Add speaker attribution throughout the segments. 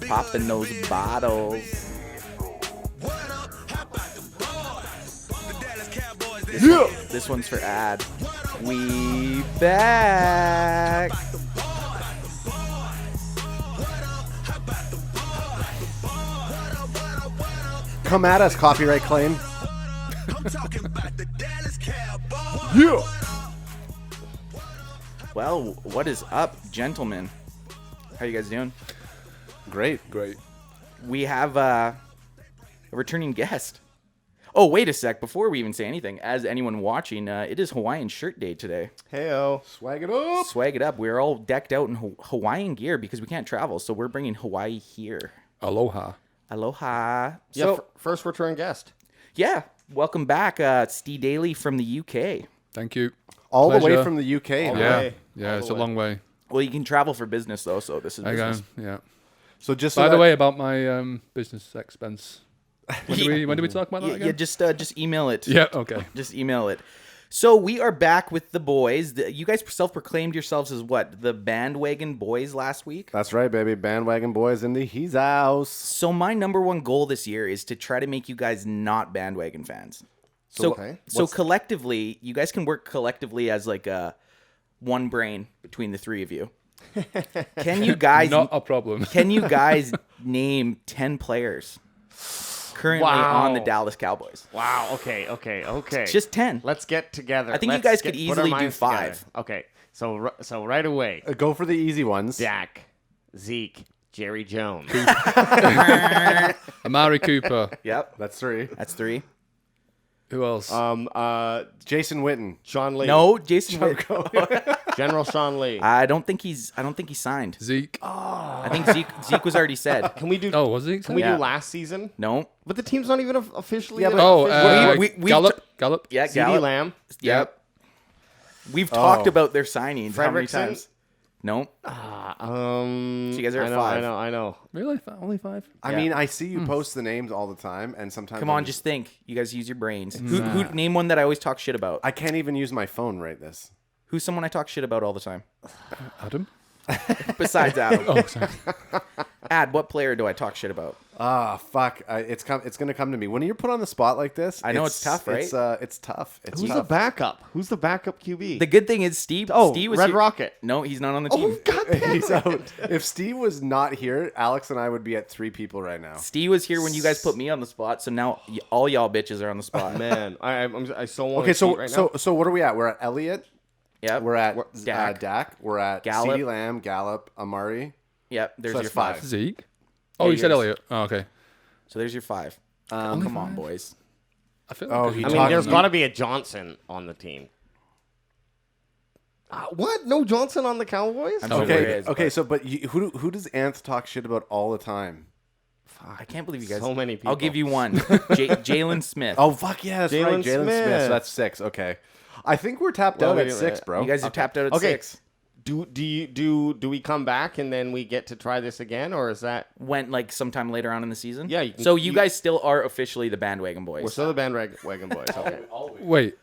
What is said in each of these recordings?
Speaker 1: Popping those bottles. This one's for Ad. We back.
Speaker 2: Come at us, copyright claim.
Speaker 1: Yeah. Well, what is up, gentlemen? How you guys doing?
Speaker 2: Great.
Speaker 1: We have a returning guest. Oh, wait a sec. Before we even say anything, as anyone watching, it is Hawaiian Shirt Day today.
Speaker 2: Hey-o. Swag it up.
Speaker 1: Swag it up. We're all decked out in Hawaiian gear because we can't travel, so we're bringing Hawaii here.
Speaker 3: Aloha.
Speaker 1: Aloha.
Speaker 2: So, first return guest.
Speaker 1: Yeah. Welcome back, Ste Daly from the UK.
Speaker 3: Thank you.
Speaker 2: All
Speaker 3: Pleasure.
Speaker 2: the way from the UK.
Speaker 3: Yeah, it's a long way.
Speaker 1: Well, you can travel for business, though, so this is business.
Speaker 3: Yeah.
Speaker 2: So just
Speaker 3: By the way, about my business expense. When do we talk about that again?
Speaker 1: Yeah, just email it.
Speaker 3: Yeah, okay.
Speaker 1: Just email it. So we are back with the boys. You guys self-proclaimed yourselves as what? The bandwagon boys last week?
Speaker 2: That's right, baby. Bandwagon boys in the He's house.
Speaker 1: So my number one goal this year is to try to make you guys not bandwagon fans. So collectively, you guys can work collectively as like one brain between the three of you. Can you guys...
Speaker 3: Not a problem.
Speaker 1: Can you guys name 10 players currently on the Dallas Cowboys?
Speaker 4: Wow. Okay.
Speaker 1: Just 10.
Speaker 4: Let's get together.
Speaker 1: I think you guys could easily do 5.
Speaker 4: Okay. So right away.
Speaker 2: Go for the easy ones.
Speaker 4: Dak, Zeke, Jerry Jones.
Speaker 3: Amari Cooper.
Speaker 1: Yep.
Speaker 2: That's 3.
Speaker 1: That's 3.
Speaker 3: Who else?
Speaker 2: Jason Witten.
Speaker 4: Sean Lee.
Speaker 1: No, Jason Witten.
Speaker 4: General Sean Lee.
Speaker 1: I don't think he's signed.
Speaker 3: Zeke.
Speaker 1: I think Zeke was already said.
Speaker 4: Can we do?
Speaker 3: Oh, was he?
Speaker 4: Can we
Speaker 1: Yeah.
Speaker 4: do last season?
Speaker 1: No.
Speaker 4: But the team's not even officially.
Speaker 1: Yeah,
Speaker 4: in
Speaker 1: but-
Speaker 4: official-
Speaker 1: we-
Speaker 3: Gallup.
Speaker 1: Yeah,
Speaker 4: CD
Speaker 1: Gallup.
Speaker 4: Lamb.
Speaker 1: Yep. We've talked about their signings. How many
Speaker 4: Fredrickson?
Speaker 1: times? No. So you guys are at 5.
Speaker 4: I know.
Speaker 3: Really? Only 5?
Speaker 2: I
Speaker 1: Yeah.
Speaker 2: mean, I see you post the names all the time, and sometimes
Speaker 1: Come on, just think. You guys use your brains. Who name one that I always talk shit about?
Speaker 2: I can't even use my phone right this.
Speaker 1: Who's someone I talk shit about all the time?
Speaker 3: Adam?
Speaker 1: Besides Adam.
Speaker 3: Oh, sorry.
Speaker 1: Ad, what player do I talk shit about?
Speaker 2: Fuck. It's gonna come to me when you're put on the spot like this.
Speaker 1: I know it's tough, right?
Speaker 2: It's tough. It's
Speaker 4: Who's
Speaker 2: tough.
Speaker 4: the backup? Who's the backup QB?
Speaker 1: The good thing is Steve.
Speaker 4: Oh,
Speaker 1: Steve was
Speaker 4: Red
Speaker 1: here.
Speaker 4: Rocket.
Speaker 1: No, he's not on the team.
Speaker 4: Oh God!
Speaker 2: He's out. If Steve was not here, Alex and I would be at 3 people right now.
Speaker 1: Steve was here when you guys put me on the spot, so now all y'all bitches are on the spot.
Speaker 4: Man, I so want
Speaker 2: Okay,
Speaker 4: to
Speaker 2: so
Speaker 4: right now.
Speaker 2: so what are we at? We're at Elliott.
Speaker 1: Yep.
Speaker 2: We're at
Speaker 1: Dak.
Speaker 2: Dak. We're at
Speaker 1: Gallup.
Speaker 2: CeeDee Lamb, Gallup, Amari.
Speaker 1: Yep. There's
Speaker 2: So
Speaker 1: your
Speaker 2: that's
Speaker 1: 5.
Speaker 2: 5.
Speaker 3: Zeke? Oh,
Speaker 1: Yeah,
Speaker 3: you said
Speaker 1: yours.
Speaker 3: Elliot. Oh, okay.
Speaker 1: So there's your 5. Come on, boys.
Speaker 3: I feel
Speaker 2: Oh,
Speaker 3: like
Speaker 2: he
Speaker 4: I mean,
Speaker 2: talked-
Speaker 4: there's got to be a Johnson on the team. What? No Johnson on the Cowboys?
Speaker 1: I'm sure there
Speaker 2: Okay,
Speaker 1: is,
Speaker 2: okay.
Speaker 1: but
Speaker 2: So, but who does Anth talk shit about all the time?
Speaker 1: I can't believe you guys.
Speaker 4: So many people.
Speaker 1: I'll give you one. Jalen Smith.
Speaker 2: Oh fuck yeah, that's right,
Speaker 4: Jalen
Speaker 2: Jalen Smith.
Speaker 4: Smith.
Speaker 2: So that's 6. Okay, I think we're tapped
Speaker 4: Well,
Speaker 2: out
Speaker 4: wait,
Speaker 2: at 6, bro.
Speaker 1: You guys are tapped out at
Speaker 4: Okay.
Speaker 1: 6.
Speaker 4: Do we come back and then we get to try this again, or is that
Speaker 1: Went like sometime later on in the season.
Speaker 4: Yeah,
Speaker 1: So you guys still are officially the bandwagon boys.
Speaker 4: we're still the bandwagon boys? Okay.
Speaker 3: Wait.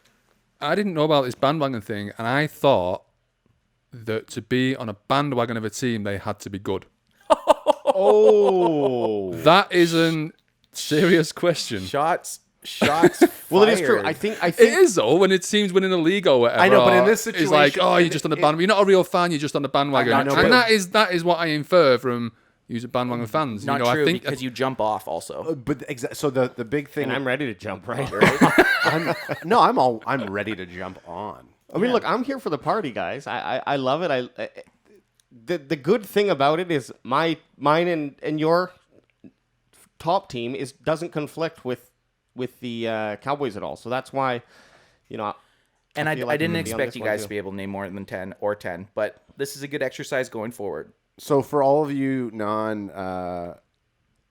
Speaker 3: I didn't know about this bandwagon thing, and I thought that to be on a bandwagon of a team, they had to be good.
Speaker 4: Oh.
Speaker 3: That is a serious question.
Speaker 1: Shots.
Speaker 4: Well, it is true.
Speaker 1: fired.
Speaker 4: I think
Speaker 3: It is though when it seems winning a league or whatever.
Speaker 2: I know, but in this
Speaker 3: it's like,
Speaker 2: situation-
Speaker 3: oh, you're just on the bandwagon. You're not a real fan. You're just on the bandwagon.
Speaker 2: I know,
Speaker 3: and
Speaker 2: but-
Speaker 3: that is what I infer from using bandwagon fans.
Speaker 1: Not
Speaker 3: you know,
Speaker 1: true
Speaker 3: I think
Speaker 1: because you jump off also.
Speaker 2: But so the big thing.
Speaker 4: and I'm ready to jump right.
Speaker 2: I'm ready to jump on.
Speaker 4: I mean, look, I'm here for the party, guys. I love it. The good thing about it is mine and your top team doesn't conflict with the Cowboys at all. So that's why, you know.
Speaker 1: And I
Speaker 4: feel like
Speaker 1: didn't
Speaker 4: we can be on
Speaker 1: expect
Speaker 4: this
Speaker 1: you
Speaker 4: one,
Speaker 1: guys
Speaker 4: too.
Speaker 1: to be able to name more than 10 or 10, but this is a good exercise going forward.
Speaker 2: So for all of you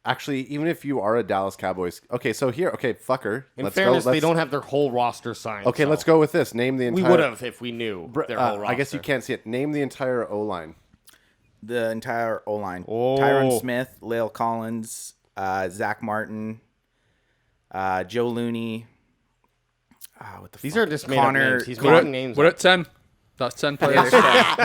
Speaker 2: actually, even if you are a Dallas Cowboys, okay. So here, okay, fucker.
Speaker 4: In
Speaker 2: let's
Speaker 4: fairness,
Speaker 2: go.
Speaker 4: they don't have their whole roster signed.
Speaker 2: Okay,
Speaker 4: so
Speaker 2: let's go with this. Name the
Speaker 4: We
Speaker 2: entire.
Speaker 4: would have if we knew their whole roster.
Speaker 2: I guess you can't see it. Name the entire O line.
Speaker 1: The entire O-line.
Speaker 4: Oh.
Speaker 1: Tyron Smith, Lale Collins, Zach Martin, Joe Looney. What the
Speaker 4: These
Speaker 1: fuck?
Speaker 4: are just made up
Speaker 1: Connor-
Speaker 4: names. He's
Speaker 3: we're
Speaker 4: making names.
Speaker 3: at 10. That's 10 players.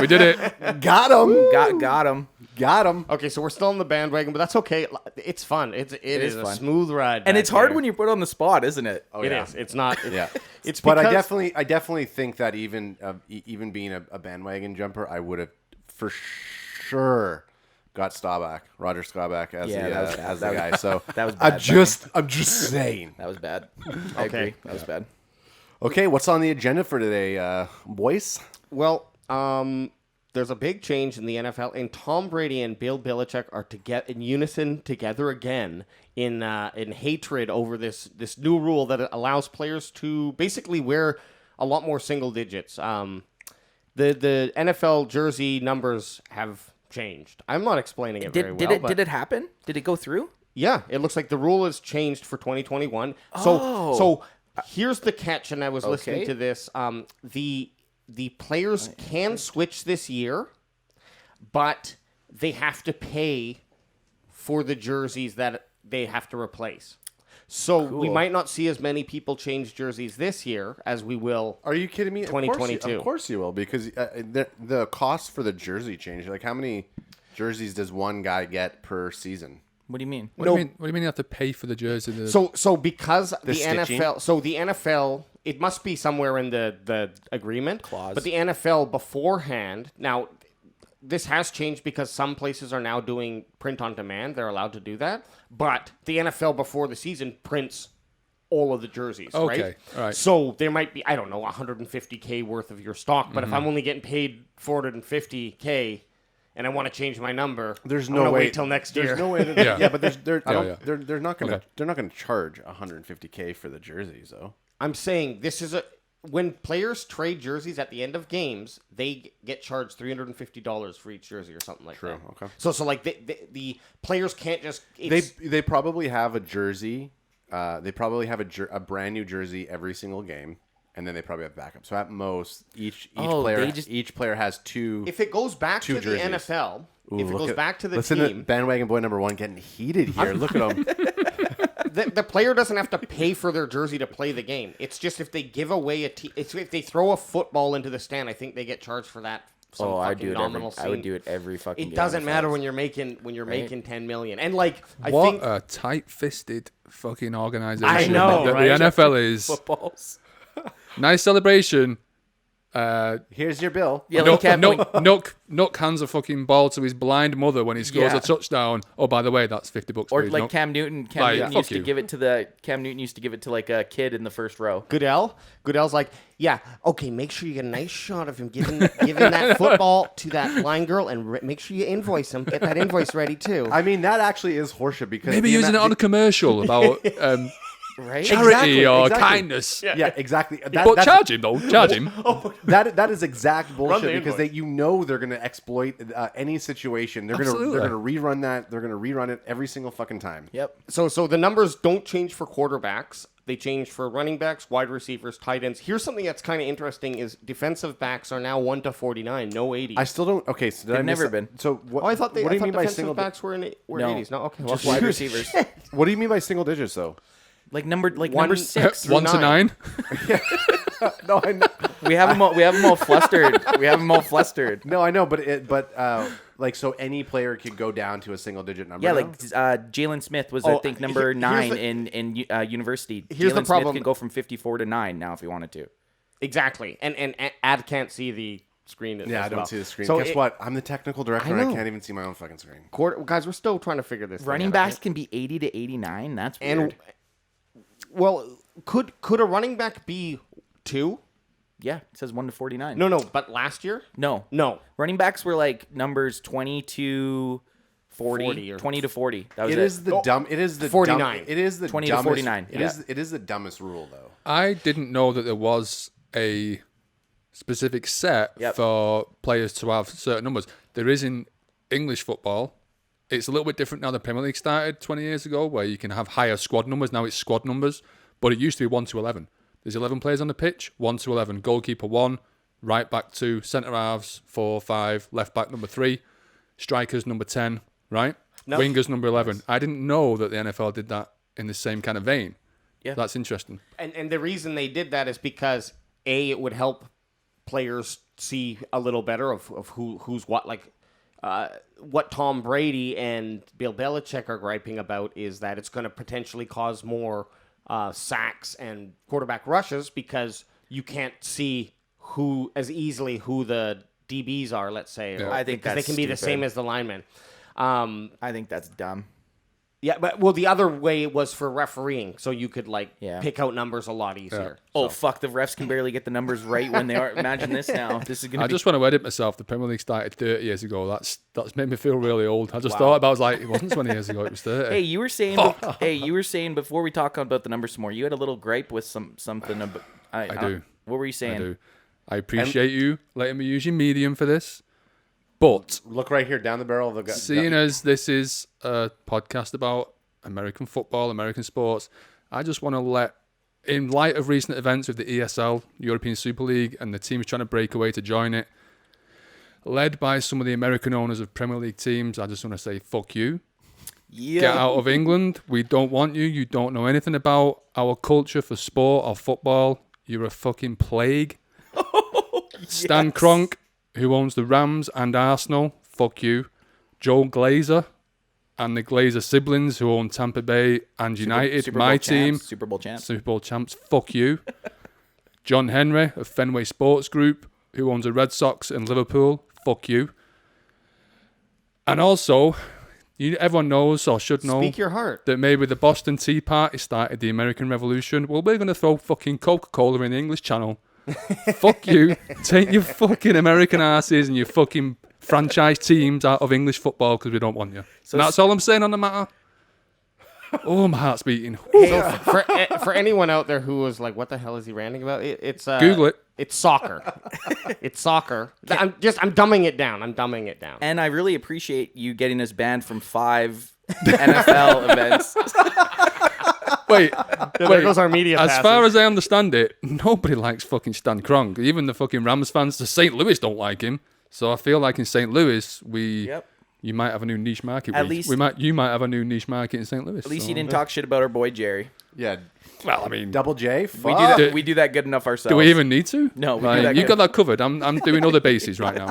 Speaker 3: We did it.
Speaker 2: Got him.
Speaker 1: Got him.
Speaker 2: Got him.
Speaker 4: Okay, so we're still on the bandwagon, but that's okay. It's fun. It is a
Speaker 1: fun.
Speaker 4: smooth ride.
Speaker 1: And
Speaker 4: back
Speaker 1: it's hard
Speaker 4: here.
Speaker 1: when you're put on the spot, isn't it?
Speaker 2: Oh,
Speaker 4: It
Speaker 2: yeah.
Speaker 4: is. It's not.
Speaker 2: Yeah.
Speaker 4: It's
Speaker 2: But
Speaker 4: because
Speaker 2: I definitely think that even being a bandwagon jumper, I would have for sure got Roger Staubach as the guy. So
Speaker 1: that was bad.
Speaker 2: I'm just saying.
Speaker 1: That was bad. I agree. That was bad.
Speaker 2: Okay, what's on the agenda for today, boys?
Speaker 4: Well, there's a big change in the NFL, and Tom Brady and Bill Belichick are to get in unison together again in hatred over this new rule that allows players to basically wear a lot more single digits. The NFL jersey numbers have changed. I'm not explaining it very well.
Speaker 1: Did it happen? Did it go through?
Speaker 4: Yeah, it looks like the rule has changed for 2021. So here's the catch, and I was listening to this. The players can switch this year, but they have to pay for the jerseys that they have to replace. So we might not see as many people change jerseys this year as we will.
Speaker 2: Are you kidding me?
Speaker 4: 2022.
Speaker 2: Of course you will, because the cost for the jersey change. Like, how many jerseys does one guy get per season?
Speaker 1: What do you mean?
Speaker 3: What do you mean you have to pay for the jersey?
Speaker 4: So because the
Speaker 2: stitching?
Speaker 4: NFL, it must be somewhere in the agreement
Speaker 1: Clause.
Speaker 4: But the NFL beforehand, now this has changed because some places are now doing print on demand. They're allowed to do that. But the NFL before the season prints all of the jerseys,
Speaker 3: Okay, right?
Speaker 4: So there might be, I don't know, $150K worth of your stock. But if I'm only getting paid $450K and I want to change my number,
Speaker 2: There's
Speaker 4: I'm
Speaker 2: no
Speaker 4: gonna
Speaker 2: way.
Speaker 4: wait till next
Speaker 2: There's
Speaker 4: year.
Speaker 2: no way. But they're not gonna
Speaker 3: Okay.
Speaker 2: they're not gonna charge $150K for the jerseys though.
Speaker 4: I'm saying this is when players trade jerseys at the end of games, they get charged $350 for each jersey or something like that.
Speaker 2: Okay.
Speaker 4: So like the players can't just
Speaker 2: They probably have a jersey. They probably have a brand new jersey every single game, and then they probably have backup. So at most, each player has two.
Speaker 4: if it goes back to
Speaker 2: jerseys.
Speaker 4: the NFL,
Speaker 2: Ooh,
Speaker 4: if it goes back to the
Speaker 2: listen
Speaker 4: team,
Speaker 2: to bandwagon boy number one getting heated here. Look at him.
Speaker 4: the player doesn't have to pay for their jersey to play the game. It's just if they give away if they throw a football into the stand, I think they get charged for that.
Speaker 1: I would do it every fucking game.
Speaker 4: It doesn't matter when you're making $10 million. And like
Speaker 3: what a tight-fisted fucking organization.
Speaker 4: I know,
Speaker 3: that
Speaker 4: right?
Speaker 3: The NFL is.
Speaker 1: Footballs.
Speaker 3: Nice celebration.
Speaker 2: Here's your bill.
Speaker 1: Yeah, like
Speaker 3: Nook hands a fucking ball to his blind mother when he scores
Speaker 1: Yeah.
Speaker 3: a touchdown. Oh, by the way, that's $50.
Speaker 1: Or
Speaker 3: please,
Speaker 1: like
Speaker 3: Nook.
Speaker 1: Cam Newton.
Speaker 3: Like,
Speaker 1: Newton
Speaker 3: fuck
Speaker 1: used to
Speaker 3: you.
Speaker 1: give it to like a kid in the first row.
Speaker 4: Goodell's like, yeah, okay, make sure you get a nice shot of him giving that football to that blind girl, and make sure you invoice him. Get that invoice ready too.
Speaker 2: I mean, that actually is horseshit because
Speaker 3: Maybe using it on a commercial about
Speaker 1: Right?
Speaker 3: charity or
Speaker 2: exactly.
Speaker 3: kindness.
Speaker 2: Yeah, exactly.
Speaker 3: But charge him, though. Charge him.
Speaker 2: That is exact bullshit
Speaker 4: the
Speaker 2: because they're going to exploit any situation. They're going to rerun that. They're going to rerun it every single fucking time.
Speaker 1: Yep.
Speaker 4: So the numbers don't change for quarterbacks. They change for running backs, wide receivers, tight ends. Here's something that's kind of interesting: is defensive backs are now 1 to 49, no 80.
Speaker 2: I still don't. Okay, so
Speaker 1: They've never been.
Speaker 2: So what?
Speaker 4: I thought
Speaker 2: what do you mean by
Speaker 4: defensive
Speaker 2: single
Speaker 4: backs were in
Speaker 1: No.
Speaker 4: 80s. No, okay. Well,
Speaker 1: Just wide receivers.
Speaker 2: What do you mean by single digits though?
Speaker 1: Like number
Speaker 4: One-
Speaker 1: 6.
Speaker 3: 1 to 9.
Speaker 2: No, I know.
Speaker 1: We have them all flustered. We have them all flustered.
Speaker 2: No, I know, but like so any player could go down to a single digit number.
Speaker 1: Yeah,
Speaker 2: now?
Speaker 1: like Jalen Smith was I think number 9 in university.
Speaker 4: Here's the
Speaker 1: Jalen
Speaker 4: problem.
Speaker 1: Smith could go from 54 to 9 now if he wanted to.
Speaker 4: Exactly. And Ad can't see the screen.
Speaker 2: Yeah,
Speaker 4: as
Speaker 2: I don't
Speaker 4: well.
Speaker 2: see the screen.
Speaker 4: So
Speaker 2: Guess what? I'm the technical director, and I can't even see my own fucking screen.
Speaker 4: Guys, we're still trying to figure this.
Speaker 1: Running
Speaker 4: thing out,
Speaker 1: backs can be 80 to 89. That's
Speaker 4: And
Speaker 1: weird.
Speaker 4: well, could a running back be 2?
Speaker 1: Yeah, it says 1 to 49.
Speaker 4: No, but last year?
Speaker 1: No. Running backs were like numbers 20 to 40
Speaker 4: or
Speaker 1: 20 to 40. That was
Speaker 2: It is the dumb. It is the
Speaker 4: 49.
Speaker 2: It is the
Speaker 1: 20 to
Speaker 2: dumbest,
Speaker 1: 49,
Speaker 2: It
Speaker 1: yeah.
Speaker 2: is. It is the dumbest rule though.
Speaker 3: I didn't know that there was a specific set for players to have certain numbers. There is in English football. It's a little bit different now. The Premier League started 20 years ago, where you can have higher squad numbers. Now it's squad numbers, but it used to be 1 to 11. There's 11 players on the pitch, 1 to 11. Goalkeeper 1, right back 2, centre halves 4, 5, left back number 3, strikers number 10, right?
Speaker 4: No.
Speaker 3: Wingers number 11. I didn't know that the NFL did that in the same kind of vein.
Speaker 1: Yeah.
Speaker 3: That's interesting.
Speaker 4: And the reason they did that is because it would help players see a little better of who's what. Like what Tom Brady and Bill Belichick are griping about is that it's going to potentially cause more sacks and quarterback rushes because you can't see who the DBs are, let's say.
Speaker 1: I think that's
Speaker 4: they can be the same as the linemen.
Speaker 1: I think that's dumb.
Speaker 4: Yeah, but the other way was for refereeing, so you could pick out numbers a lot easier.
Speaker 1: Oh, fuck, the refs can barely get the numbers right when they are. Imagine this now. This is
Speaker 3: I just want to edit myself. The Premier League started 30 years ago. That's made me feel really old. I just thought about it. I was like, it wasn't 20 years ago, it was 30.
Speaker 1: Hey, you were saying before we talk about the numbers some more, you had a little gripe with something about
Speaker 3: I do.
Speaker 1: What were you saying?
Speaker 3: I do. I appreciate you letting me use your medium for this. But
Speaker 2: look right here, down the barrel of the gun.
Speaker 3: Seeing as this is a podcast about American football, American sports, I just want to in light of recent events with the ESL, European Super League, and the teams trying to break away to join it, led by some of the American owners of Premier League teams, I just want to say, fuck you.
Speaker 1: Yeah.
Speaker 3: Get out of England. We don't want you. You don't know anything about our culture for sport or football. You're a fucking plague. Stan Kroenke, who owns the Rams and Arsenal, fuck you. Joe Glazer and the Glazer siblings, who own Tampa Bay and United,
Speaker 1: Super
Speaker 3: my
Speaker 1: Bowl
Speaker 3: team.
Speaker 1: champs, Super Bowl champs,
Speaker 3: fuck you. John Henry of Fenway Sports Group, who owns the Red Sox and Liverpool, fuck you. And also, everyone knows or should know
Speaker 4: Speak your heart.
Speaker 3: that maybe the Boston Tea Party started the American Revolution. Well, we're going to throw fucking Coca-Cola in the English Channel. Fuck you. Take your fucking American asses and your fucking franchise teams out of English football because we don't want you. So that's all I'm saying on the matter. Oh, my heart's beating.
Speaker 4: So for anyone out there who was like, what the hell is he ranting about? It's
Speaker 3: Google it.
Speaker 4: It's soccer. It's soccer. I'm dumbing it down.
Speaker 1: And I really appreciate you getting us banned from 5 NFL events.
Speaker 3: Wait,
Speaker 4: there goes our media
Speaker 3: as
Speaker 4: passes.
Speaker 3: far as I understand it, nobody likes fucking Stan Kroenke. Even the fucking Rams fans, the St. Louis don't like him. So I feel like in St. Louis, you might have a new niche market. You might have a new niche market in St. Louis.
Speaker 1: At least you didn't talk shit about our boy Jerry.
Speaker 2: Yeah.
Speaker 3: Well, I mean,
Speaker 2: Double J.
Speaker 1: We do that good enough ourselves.
Speaker 3: Do we even need to?
Speaker 1: No,
Speaker 3: you got that covered. I'm doing other bases right now.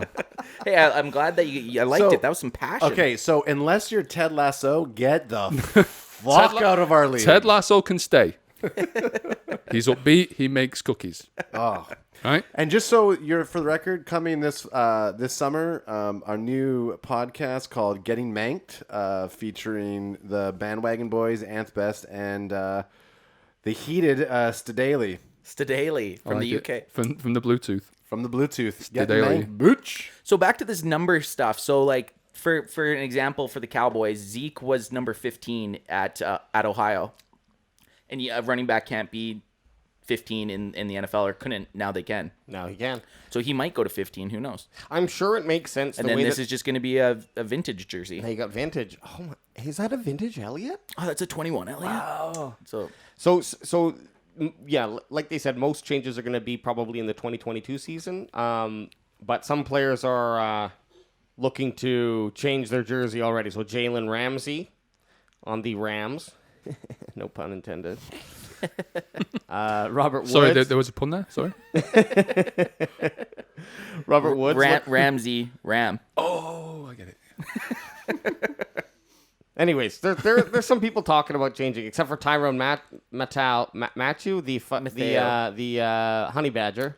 Speaker 1: Hey, I'm glad that you liked it. That was some passion.
Speaker 2: Okay, so unless you're Ted Lasso, get the fuck out of our league.
Speaker 3: Ted Lasso can stay. He's upbeat. He makes cookies.
Speaker 2: Oh.
Speaker 3: Right.
Speaker 2: And just so you're for the record, coming this summer, our new podcast called Getting Manked, featuring the Bandwagon Boys, Anth Best, and the heated Stadaley.
Speaker 1: Stadaley from the UK.
Speaker 3: From the Bluetooth.
Speaker 2: From the Bluetooth.
Speaker 3: Stadaley.
Speaker 2: Booch.
Speaker 1: So back to this number stuff. So like for an example, for the Cowboys, Zeke was number 15 at Ohio, and a running back can't be 15 in the NFL, or couldn't. Now they can.
Speaker 4: Now he can.
Speaker 1: So he might go to 15. Who knows?
Speaker 4: I'm sure it makes sense.
Speaker 1: And then this is just going to be a vintage jersey.
Speaker 4: They got vintage. Oh, is that a vintage Elliott?
Speaker 1: Oh, that's a 21 Elliott.
Speaker 4: Wow.
Speaker 1: So
Speaker 4: yeah, like they said, most changes are going to be probably in the 2022 season. But some players are looking to change their jersey already. So Jalen Ramsey on the Rams. No pun intended. Robert Woods.
Speaker 3: Sorry, there was a pun there. Sorry.
Speaker 4: Robert Woods.
Speaker 1: Ramsey. Ram.
Speaker 3: Oh, I get it.
Speaker 4: Anyways, there's some people talking about changing, except for Tyrone Matthew, the honey badger.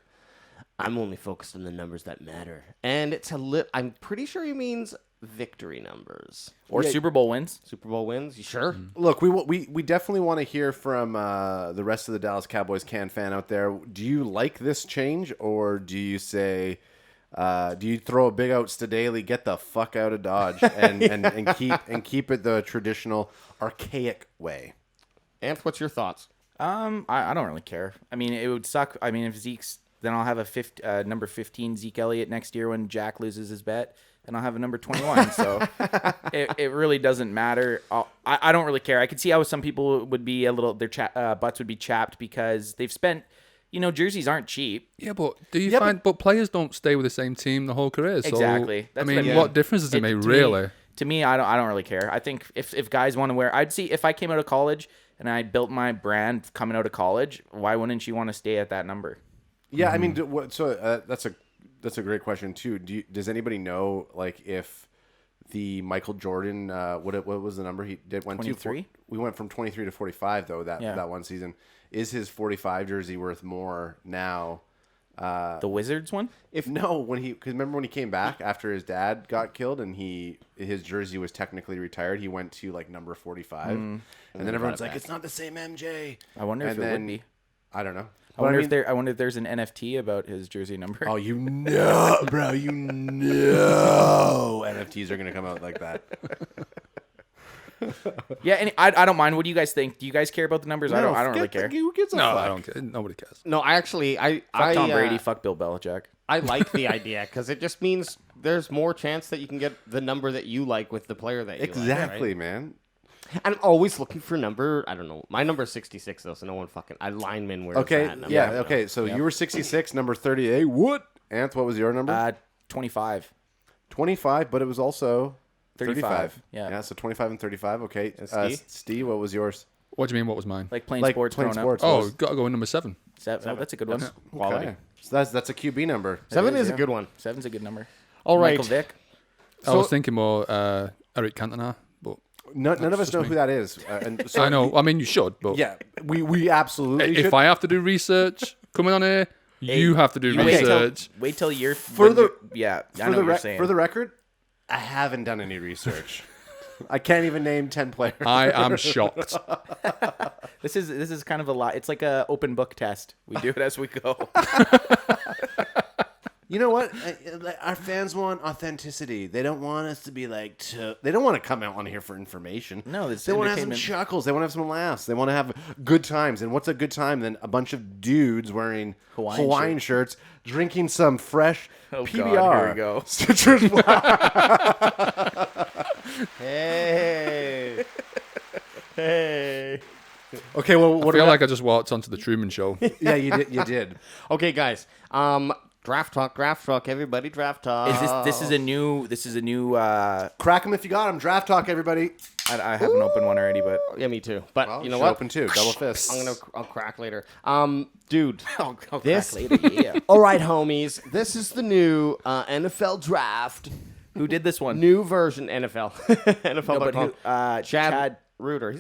Speaker 4: I'm only focused on the numbers that matter, and it's I'm pretty sure he means victory numbers
Speaker 1: or Super Bowl wins.
Speaker 4: Super Bowl wins. You sure?
Speaker 2: Look, we definitely want to hear from the rest of the Dallas Cowboys CanFan out there. Do you like this change, or do you say? Do you throw a big out Stadaley, get the fuck out of Dodge, and keep it the traditional archaic way?
Speaker 4: Anth, what's your thoughts?
Speaker 1: I don't really care. I mean, it would suck. I mean, if Zeke's, then I'll have a number 15 Zeke Elliott next year when Jack loses his bet, and I'll have a number 21. So it really doesn't matter. I don't really care. I could see how some people would be their butts would be chapped because they've spent. Jerseys aren't cheap.
Speaker 3: Yeah, but but players don't stay with the same team the whole career. So,
Speaker 1: exactly.
Speaker 3: That's what difference does it make, really?
Speaker 1: To me, I don't really care. I think if guys want to wear, I'd see if I came out of college and I built my brand coming out of college, why wouldn't you want to stay at that number?
Speaker 2: Yeah, I mean, so that's a great question too. Does anybody know, like, if the Michael Jordan. What was the number he did?
Speaker 1: 23?
Speaker 2: We went from 23 to 45 though that one season. Is his 45 jersey worth more now?
Speaker 1: The Wizards one?
Speaker 2: Because remember when he came back after his dad got killed and his jersey was technically retired, he went to like number 45, and then everyone's like, it's not the same MJ.
Speaker 1: I wonder if it would be.
Speaker 2: I don't know.
Speaker 1: I wonder if there's an NFT about his jersey number.
Speaker 2: Oh, bro, NFTs are gonna come out like that.
Speaker 1: Yeah, and I don't mind. What do you guys think? Do you guys care about the numbers? I don't really care.
Speaker 2: Who gives a fuck?
Speaker 3: I don't care. Nobody cares.
Speaker 4: No, I
Speaker 1: Fuck Tom Brady. Fuck Bill Belichick.
Speaker 4: I like the idea because it just means there's more chance that you can get the number that you like with the player that you
Speaker 2: exactly,
Speaker 4: like, right?
Speaker 2: man.
Speaker 4: I'm always looking for number. I don't know. My number is 66 though, so no one fucking. Lineman wears that number.
Speaker 2: Yeah. Okay. So you were 66, number 38. What? Anth, what was your number?
Speaker 1: 25.
Speaker 2: 25, but it was also
Speaker 1: 35.
Speaker 2: Yeah. Yeah. So 25 and 35. Okay. Steve, what was yours?
Speaker 3: What do you mean? What was mine?
Speaker 1: Like playing sports.
Speaker 3: Oh, gotta go in number 7.
Speaker 1: Oh, that's a good one.
Speaker 4: Quality.
Speaker 2: Okay. So that's a QB number.
Speaker 4: 7 is a good one.
Speaker 1: 7's a good number.
Speaker 4: All right.
Speaker 1: Michael Vick.
Speaker 3: I was thinking more Eric Cantona, but
Speaker 2: None of us know who that is. And so
Speaker 3: I know. I mean, you should, but
Speaker 2: yeah, we absolutely should.
Speaker 3: If I have to do research coming on here, you have to do research.
Speaker 1: Wait till you're
Speaker 2: for the record, I haven't done any research. I can't even name 10 players.
Speaker 3: I am shocked.
Speaker 1: This is kind of a lot. It's like a open book test. We do it as we go.
Speaker 2: You know what? Our fans want authenticity. They don't want us to be like. They don't want to come out on here for information.
Speaker 1: No,
Speaker 2: they want to have some chuckles. They want to have some laughs. They want to have good times. And what's a good time than a bunch of dudes wearing Hawaiian shirts, drinking some fresh PBR?
Speaker 1: God, here we go.
Speaker 2: Citrus
Speaker 4: Hey.
Speaker 2: Okay, well,
Speaker 3: I feel like I just walked onto the Truman Show.
Speaker 2: Yeah, you did.
Speaker 4: Okay, guys. Draft talk. Everybody, draft talk.
Speaker 1: This is a new
Speaker 2: Crack them if you got them. Draft talk, everybody.
Speaker 1: I have an open one already, but
Speaker 4: yeah, me too. But you know
Speaker 2: should
Speaker 4: what?
Speaker 2: Open too. Double fist.
Speaker 4: I'll crack later. Dude.
Speaker 1: I'll
Speaker 4: this
Speaker 1: crack later. Yeah.
Speaker 4: All right, homies. This is the new NFL draft.
Speaker 1: Who did this one?
Speaker 4: New version NFL. NFL.com. Chad Reuter.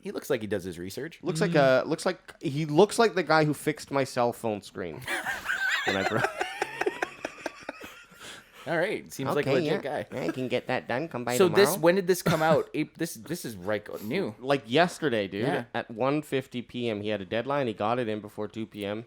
Speaker 1: He looks like he does his research.
Speaker 4: He looks like the guy who fixed my cell phone screen. When I broke.
Speaker 1: All right, seems like a legit guy.
Speaker 4: I can get that done. Come by tomorrow.
Speaker 1: So when did this come out? This is right new.
Speaker 4: Like yesterday, dude.
Speaker 1: Yeah.
Speaker 4: At 1:50 p.m. He had a deadline. He got it in before 2 p.m.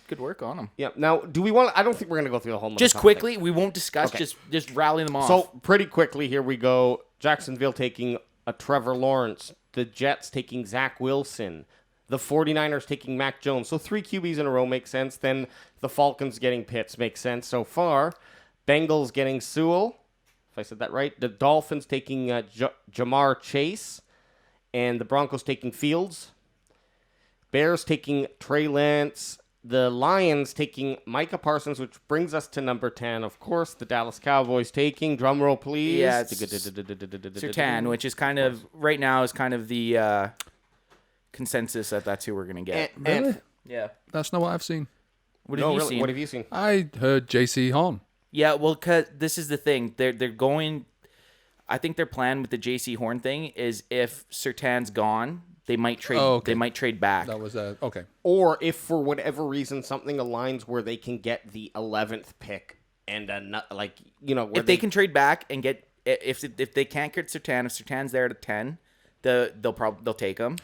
Speaker 1: Good work on him.
Speaker 4: Yeah. Now, do we want? I don't think we're gonna go through the whole.
Speaker 1: Just quickly, we won't discuss. Okay. Just rally them off.
Speaker 4: So pretty quickly, here we go. Jacksonville taking a Trevor Lawrence. The Jets taking Zach Wilson. The 49ers taking Mac Jones. So 3 QBs in a row makes sense. Then the Falcons getting Pitts makes sense so far. Bengals getting Sewell, if I said that right. The Dolphins taking Jamar Chase. And the Broncos taking Fields. Bears taking Trey Lance. The Lions taking Micah Parsons, which brings us to number 10. Of course, the Dallas Cowboys taking, drumroll please.
Speaker 1: Yeah, Surtain, which is kind of, right now is kind of the consensus that's who we're going to get.
Speaker 3: Really?
Speaker 1: Yeah.
Speaker 3: That's not what I've seen.
Speaker 1: What have you seen?
Speaker 4: What have you seen?
Speaker 3: I heard J.C. Horn.
Speaker 1: Yeah, well, cause this is the thing. They're going. I think their plan with the J.C. Horn thing is if Surtain's gone, they might trade. Oh, okay. They might trade back.
Speaker 3: That was okay.
Speaker 4: Or if for whatever reason something aligns where they can get the 11th pick and
Speaker 1: if they can trade back and get if they can't get Surtain, if Surtain's there at 10, they'll take him.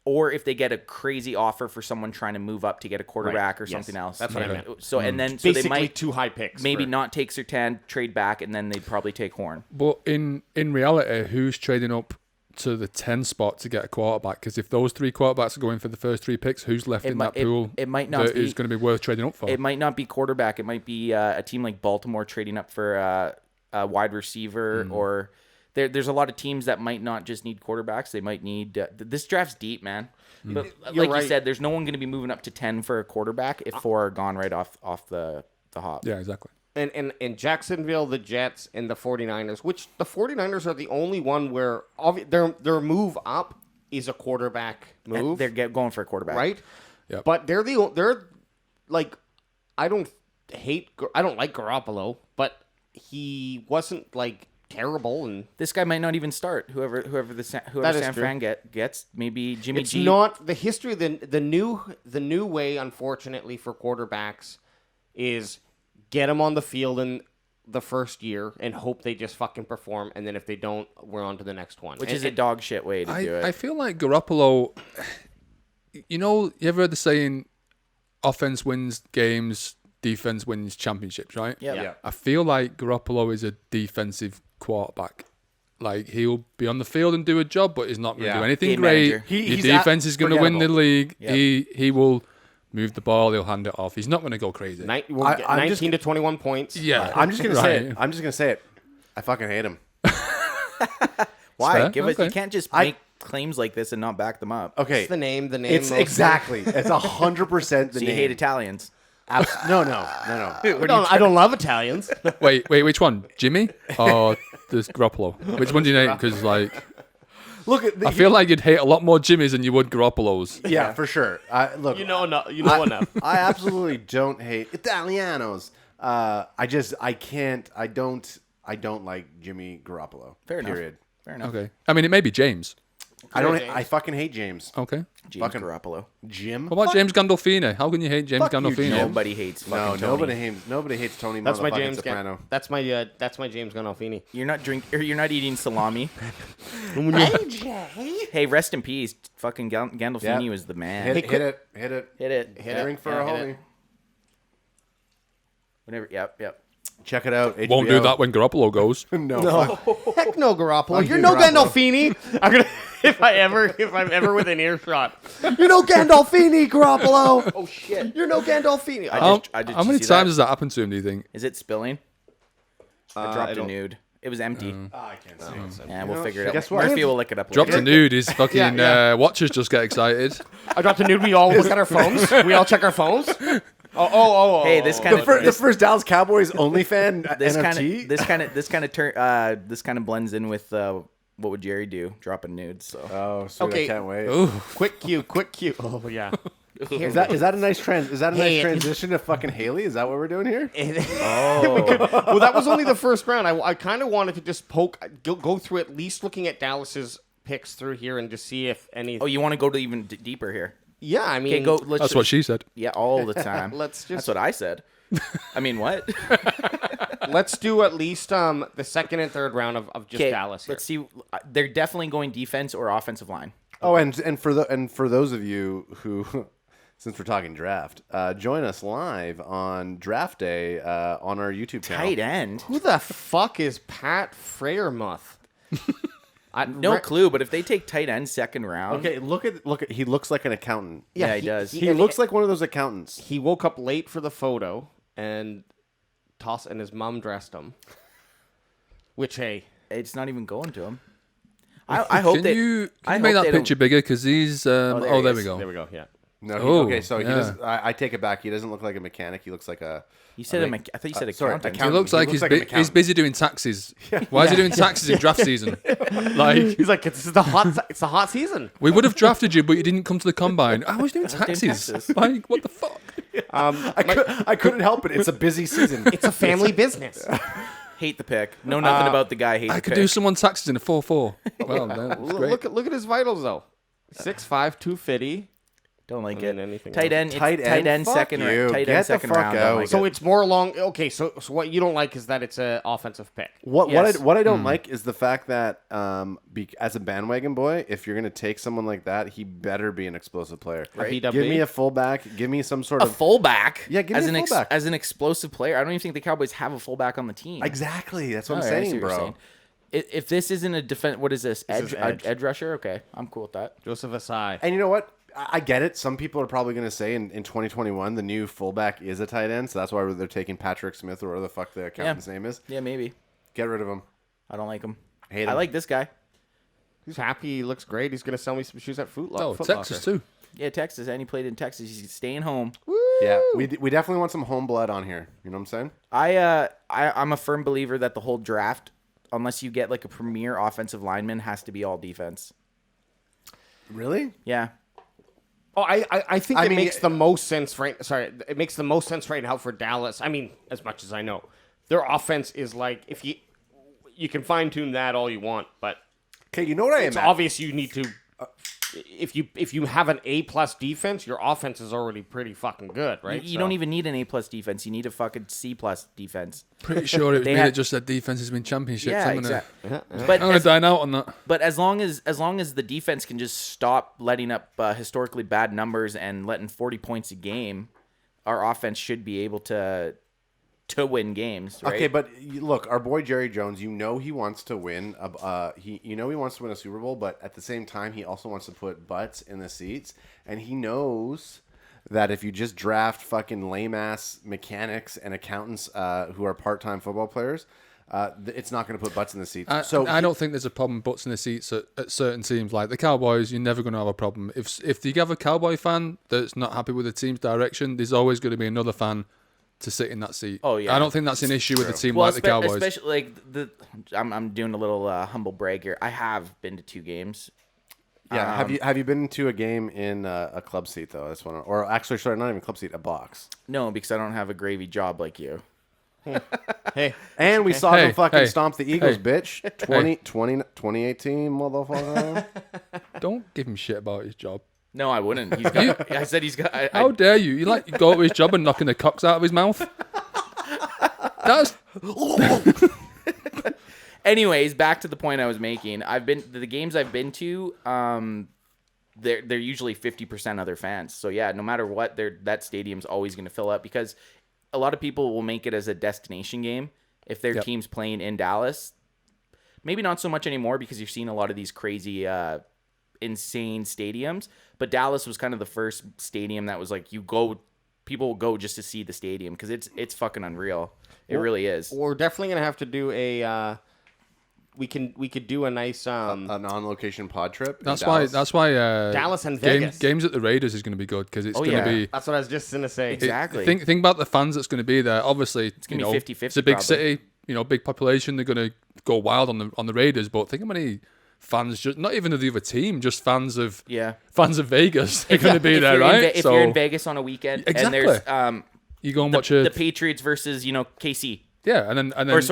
Speaker 1: Or if they get a crazy offer for someone trying to move up to get a quarterback or something else.
Speaker 4: That's what I meant.
Speaker 1: So and then
Speaker 4: basically
Speaker 1: they might
Speaker 4: 2 high picks.
Speaker 1: Maybe not take Surtain, trade back, and then they'd probably take Horn.
Speaker 3: But in reality, who's trading up to the 10 spot to get a quarterback? Because if those 3 quarterbacks are going for the first 3 picks, who's left in that pool?
Speaker 1: It might not be.
Speaker 3: Is going to be worth trading up for.
Speaker 1: It might not be quarterback. It might be a team like Baltimore trading up for a wide receiver or. There's a lot of teams that might not just need quarterbacks. They might need... this draft's deep, man. But like you said, there's no one going to be moving up to 10 for a quarterback if 4 are gone right off the hop.
Speaker 3: Yeah, exactly.
Speaker 4: And in Jacksonville, the Jets, and the 49ers, which the 49ers are the only one where their move up is a quarterback move.
Speaker 1: They're going for a quarterback.
Speaker 4: Right?
Speaker 3: Yep.
Speaker 4: But they're like... I don't like Garoppolo, but he wasn't like... terrible. And
Speaker 1: this guy might not even start. Whoever San Fran gets, maybe Jimmy
Speaker 4: it's
Speaker 1: G.
Speaker 4: not the history. The new way, unfortunately, for quarterbacks is get them on the field in the first year and hope they just fucking perform, and then if they don't, we're on to the next one.
Speaker 1: Which is a dog shit way to do it.
Speaker 3: I feel like Garoppolo, you ever heard the saying, offense wins games, defense wins championships, right?
Speaker 1: Yeah.
Speaker 3: I feel like Garoppolo is a defensive quarterback. Like, he'll be on the field and do a job, but he's not going to do anything
Speaker 1: Game
Speaker 3: great.
Speaker 1: manager.
Speaker 3: Your defense is going to win the league.
Speaker 1: Yep.
Speaker 3: He will move the ball. He'll hand it off. He's not going to go crazy.
Speaker 4: 19 to 21 points.
Speaker 3: Yeah.
Speaker 2: I'm just gonna say it. I'm just gonna say it. I fucking hate him.
Speaker 1: Why?
Speaker 3: Fair?
Speaker 1: You can't just make claims like this and not back them up.
Speaker 2: Okay,
Speaker 4: It's the name.
Speaker 2: It's exactly. It's 100% the
Speaker 1: So
Speaker 2: name.
Speaker 1: you hate Italians.
Speaker 2: No.
Speaker 4: I don't love Italians.
Speaker 3: Wait, which one? Jimmy or this Garoppolo? Which one do you name? Because, like,
Speaker 2: Look at.
Speaker 3: I feel like you'd hate a lot more Jimmys than you would Garoppolos.
Speaker 2: Yeah, for sure. Look,
Speaker 4: You know enough.
Speaker 2: I absolutely don't hate Italianos. I don't like Jimmy Garoppolo.
Speaker 1: Fair enough.
Speaker 2: Period.
Speaker 1: Fair enough.
Speaker 3: Okay. I mean, it may be James.
Speaker 2: I fucking hate James.
Speaker 3: Okay.
Speaker 1: James
Speaker 2: Fucking-
Speaker 1: Garoppolo.
Speaker 2: Jim.
Speaker 3: What about James Gandolfini? How can you hate James
Speaker 2: Fuck you,
Speaker 3: Gandolfini?
Speaker 2: Jim.
Speaker 1: Nobody hates fucking Tony.
Speaker 2: Nobody hates Tony.
Speaker 4: That's my
Speaker 2: motherfucking
Speaker 4: James.
Speaker 2: Soprano.
Speaker 4: That's my James Gandolfini.
Speaker 1: You're not eating salami. Hey, rest in peace. Fucking Gandolfini
Speaker 2: Yeah.
Speaker 1: was the man.
Speaker 2: Hit it.
Speaker 1: Hit it.
Speaker 2: Drink for a homie.
Speaker 1: Whenever. Yep.
Speaker 2: Check it out. HBO.
Speaker 3: Won't do that when Garoppolo goes.
Speaker 2: No.
Speaker 4: Heck no, Garoppolo.
Speaker 2: Fuck
Speaker 4: You're
Speaker 2: you,
Speaker 4: no
Speaker 2: Garoppolo.
Speaker 4: Gandolfini. I'm gonna if I'm ever within earshot. You're no Gandolfini, Garoppolo.
Speaker 1: Oh shit.
Speaker 4: You're no Gandolfini.
Speaker 1: I just
Speaker 3: How many
Speaker 1: see
Speaker 3: times
Speaker 1: that?
Speaker 3: has that happened to him, do you think?
Speaker 1: Is it spilling? I dropped a nude. It was empty.
Speaker 2: I can't see.
Speaker 1: Yeah, we'll figure it out.
Speaker 2: guess what?
Speaker 1: Murphy will look it up
Speaker 3: Dropped
Speaker 1: later.
Speaker 3: a nude. His fucking
Speaker 4: Yeah.
Speaker 3: watchers just get excited.
Speaker 4: I dropped a nude. We all look at our phones. We all check our phones. Oh.
Speaker 1: Hey, this kind
Speaker 2: The first Dallas Cowboys only fan NFT.
Speaker 1: this kind of blends in with what would Jerry do? Dropping nudes. So
Speaker 2: Oh, sweet,
Speaker 4: Okay.
Speaker 2: I can't wait.
Speaker 3: Ooh.
Speaker 4: Quick cue. Oh yeah.
Speaker 2: Is that a nice transition to fucking Haley? Is that what we're doing here?
Speaker 4: Well, that was only the first round. I kind of wanted to just go through at least looking at Dallas's picks through here and just see if any.
Speaker 1: Oh, you want to go to even deeper here?
Speaker 4: Yeah, I mean,
Speaker 1: Okay, go. Let's
Speaker 3: That's what she said.
Speaker 1: Yeah, all the time.
Speaker 4: Let's just-
Speaker 1: That's what I said. I mean, what?
Speaker 4: let's do at least the second and third round of just
Speaker 1: Okay,
Speaker 4: Dallas here.
Speaker 1: let's see. They're definitely going defense or offensive line.
Speaker 2: Oh, and for those of you who, since we're talking draft, join us live on draft day on our YouTube channel.
Speaker 1: Tight end.
Speaker 4: Who the fuck is Pat Freiermuth?
Speaker 1: No clue, but if they take tight end second round,
Speaker 2: Okay, look at. He looks like an accountant.
Speaker 1: yeah, he does.
Speaker 2: He looks like one of those accountants.
Speaker 4: He woke up late for the photo and his mom dressed him. Which, hey,
Speaker 1: It's not even going to him. I hope
Speaker 3: Can you
Speaker 1: I
Speaker 3: make
Speaker 1: hope
Speaker 3: that
Speaker 1: they
Speaker 3: picture bigger? Because he's.
Speaker 1: there he
Speaker 3: There
Speaker 1: is.
Speaker 3: we go.
Speaker 4: there we go. Yeah.
Speaker 2: No,
Speaker 3: Oh,
Speaker 2: okay, so he
Speaker 3: yeah.
Speaker 2: doesn't. I take it back. He doesn't look like a mechanic. He looks like a.
Speaker 1: You said I thought you said
Speaker 2: sorry,
Speaker 1: accountant.
Speaker 3: He looks
Speaker 2: He
Speaker 3: like
Speaker 2: looks
Speaker 3: he's
Speaker 2: like an
Speaker 3: he's
Speaker 2: accountant.
Speaker 3: busy doing taxes. Why is he doing taxes in draft season? Like,
Speaker 4: He's like, it's the hot season.
Speaker 3: we would have drafted you, but you didn't come to the combine. I was doing taxes.
Speaker 1: taxes.
Speaker 3: Like, what the fuck?
Speaker 2: I couldn't help it. It's a busy season.
Speaker 4: It's a family business.
Speaker 1: Hate the pick. Know nothing about the guy. Hate
Speaker 3: I
Speaker 1: the
Speaker 3: could
Speaker 1: pick.
Speaker 3: do someone's taxes in a 4-4. Well, that's great.
Speaker 4: Look at his vitals though. 6'5", 250.
Speaker 1: Don't like
Speaker 4: I
Speaker 1: it.
Speaker 4: mean, anything
Speaker 1: Tight
Speaker 4: else.
Speaker 1: end.
Speaker 2: Tight end, fuck
Speaker 1: second.
Speaker 2: you.
Speaker 1: Tight
Speaker 2: Get
Speaker 1: end
Speaker 2: the
Speaker 1: second
Speaker 2: fuck
Speaker 1: round.
Speaker 2: out.
Speaker 1: Don't like
Speaker 4: So
Speaker 1: it.
Speaker 4: it's more along. Okay, so what you don't like is that it's an offensive pick.
Speaker 2: What
Speaker 1: Yes.
Speaker 2: I don't like is the fact that as a bandwagon boy, if you're gonna take someone like that, he better be an explosive player.
Speaker 4: Right.
Speaker 2: Give me a fullback. Give me some sort
Speaker 1: a
Speaker 2: of
Speaker 1: fullback.
Speaker 2: Yeah, give me
Speaker 1: as
Speaker 2: a
Speaker 1: an
Speaker 2: fullback.
Speaker 1: as an explosive player. I don't even think the Cowboys have a fullback on the team.
Speaker 2: exactly. That's what I'm
Speaker 1: All right, I see
Speaker 2: saying,
Speaker 1: what you're
Speaker 2: bro.
Speaker 1: saying. If this isn't a defense, what is this?
Speaker 2: is edge.
Speaker 1: Edge rusher? Okay, I'm cool with that.
Speaker 4: Joseph Asai.
Speaker 2: And you know what? I get it. Some people are probably going to say in 2021 the new fullback is a tight end, so that's why they're taking Patrick Smith or whatever the fuck the accountant's name is.
Speaker 1: Yeah, maybe.
Speaker 2: Get rid of him.
Speaker 1: I don't like him.
Speaker 2: Hate him.
Speaker 1: I like this guy.
Speaker 4: He's happy. He looks great. He's gonna sell me some shoes at Foot
Speaker 3: Oh,
Speaker 4: Locker.
Speaker 3: Texas too.
Speaker 1: Yeah, Texas. And he played in Texas. He's staying home.
Speaker 2: Yeah, we definitely want some home blood on here. You know what I'm saying?
Speaker 1: I'm a firm believer that the whole draft, unless you get like a premier offensive lineman, has to be all defense.
Speaker 2: Really?
Speaker 1: Yeah.
Speaker 4: Oh, I think
Speaker 2: I
Speaker 4: it
Speaker 2: mean,
Speaker 4: makes the most sense it makes the most sense right now for Dallas. I mean, as much as I know, their offense is like if you can fine tune that all you want, but
Speaker 2: okay, you know what
Speaker 4: it's obvious you need to. If you have an A+ defense, your offense is already pretty fucking good, right?
Speaker 1: You don't even need an A+ defense. You need a fucking C+ defense.
Speaker 3: Pretty sure it was just that defense has been championships.
Speaker 1: Yeah,
Speaker 3: haven't
Speaker 1: exactly.
Speaker 3: it? But I'm gonna dine out on that.
Speaker 1: But as long as the defense can just stop letting up historically bad numbers and letting 40 points a game, our offense should be able to win games, right?
Speaker 2: Okay, but look, our boy Jerry Jones, he wants to win. He wants to win a Super Bowl, but at the same time, he also wants to put butts in the seats, and he knows that if you just draft fucking lame ass mechanics and accountants who are part-time football players, it's not going to put butts in the seats.
Speaker 3: I don't think there's a problem butts in the seats at certain teams. Like the Cowboys, you're never going to have a problem. If you have a Cowboy fan that's not happy with the team's direction, there's always going to be another fan to sit in that seat.
Speaker 1: Oh yeah,
Speaker 3: I don't think that's an issue with a team like the Cowboys.
Speaker 1: Especially like I'm doing a little humble brag here. I have been to 2 games.
Speaker 2: Yeah, have you been to a game in a club seat though? That's one, or actually, sorry, not even club seat, a box.
Speaker 1: No, because I don't have a gravy job like you.
Speaker 4: Hey,
Speaker 2: and we saw them fucking stomp the Eagles,
Speaker 3: hey,
Speaker 2: bitch. 2018, motherfucker.
Speaker 3: Don't give him shit about his job.
Speaker 1: No, I wouldn't. He's got, I said he's got.
Speaker 3: How dare you? You go to his job and knocking the cocks out of his mouth? That's.
Speaker 1: Anyways, back to the point I was making. The games I've been to. They're usually 50% other fans. So yeah, no matter what, that stadium's always going to fill up because a lot of people will make it as a destination game if their team's playing in Dallas. Maybe not so much anymore because you're seeing a lot of these crazy, insane stadiums. But Dallas was kind of the first stadium that was like people will go just to see the stadium because it's fucking unreal. It really is.
Speaker 4: We're definitely gonna have to do a. We could do a nice
Speaker 2: an on-location pod trip.
Speaker 3: That's why
Speaker 4: Dallas and Vegas
Speaker 3: games at the Raiders is going to be good because it's going to be.
Speaker 4: That's what I was just gonna say.
Speaker 1: Exactly.
Speaker 3: Think about the fans that's going to be there. Obviously,
Speaker 1: it's going to be 50-50.
Speaker 3: It's a big city. Big population. They're going to go wild on the Raiders. But think how many fans, just not even of the other team, just fans of Vegas. They're going to be there, right?
Speaker 1: If you're in Vegas on a weekend,
Speaker 3: exactly.
Speaker 1: And there's
Speaker 3: you go and watch
Speaker 1: the Patriots versus KC.
Speaker 3: Yeah, and then
Speaker 1: Patriots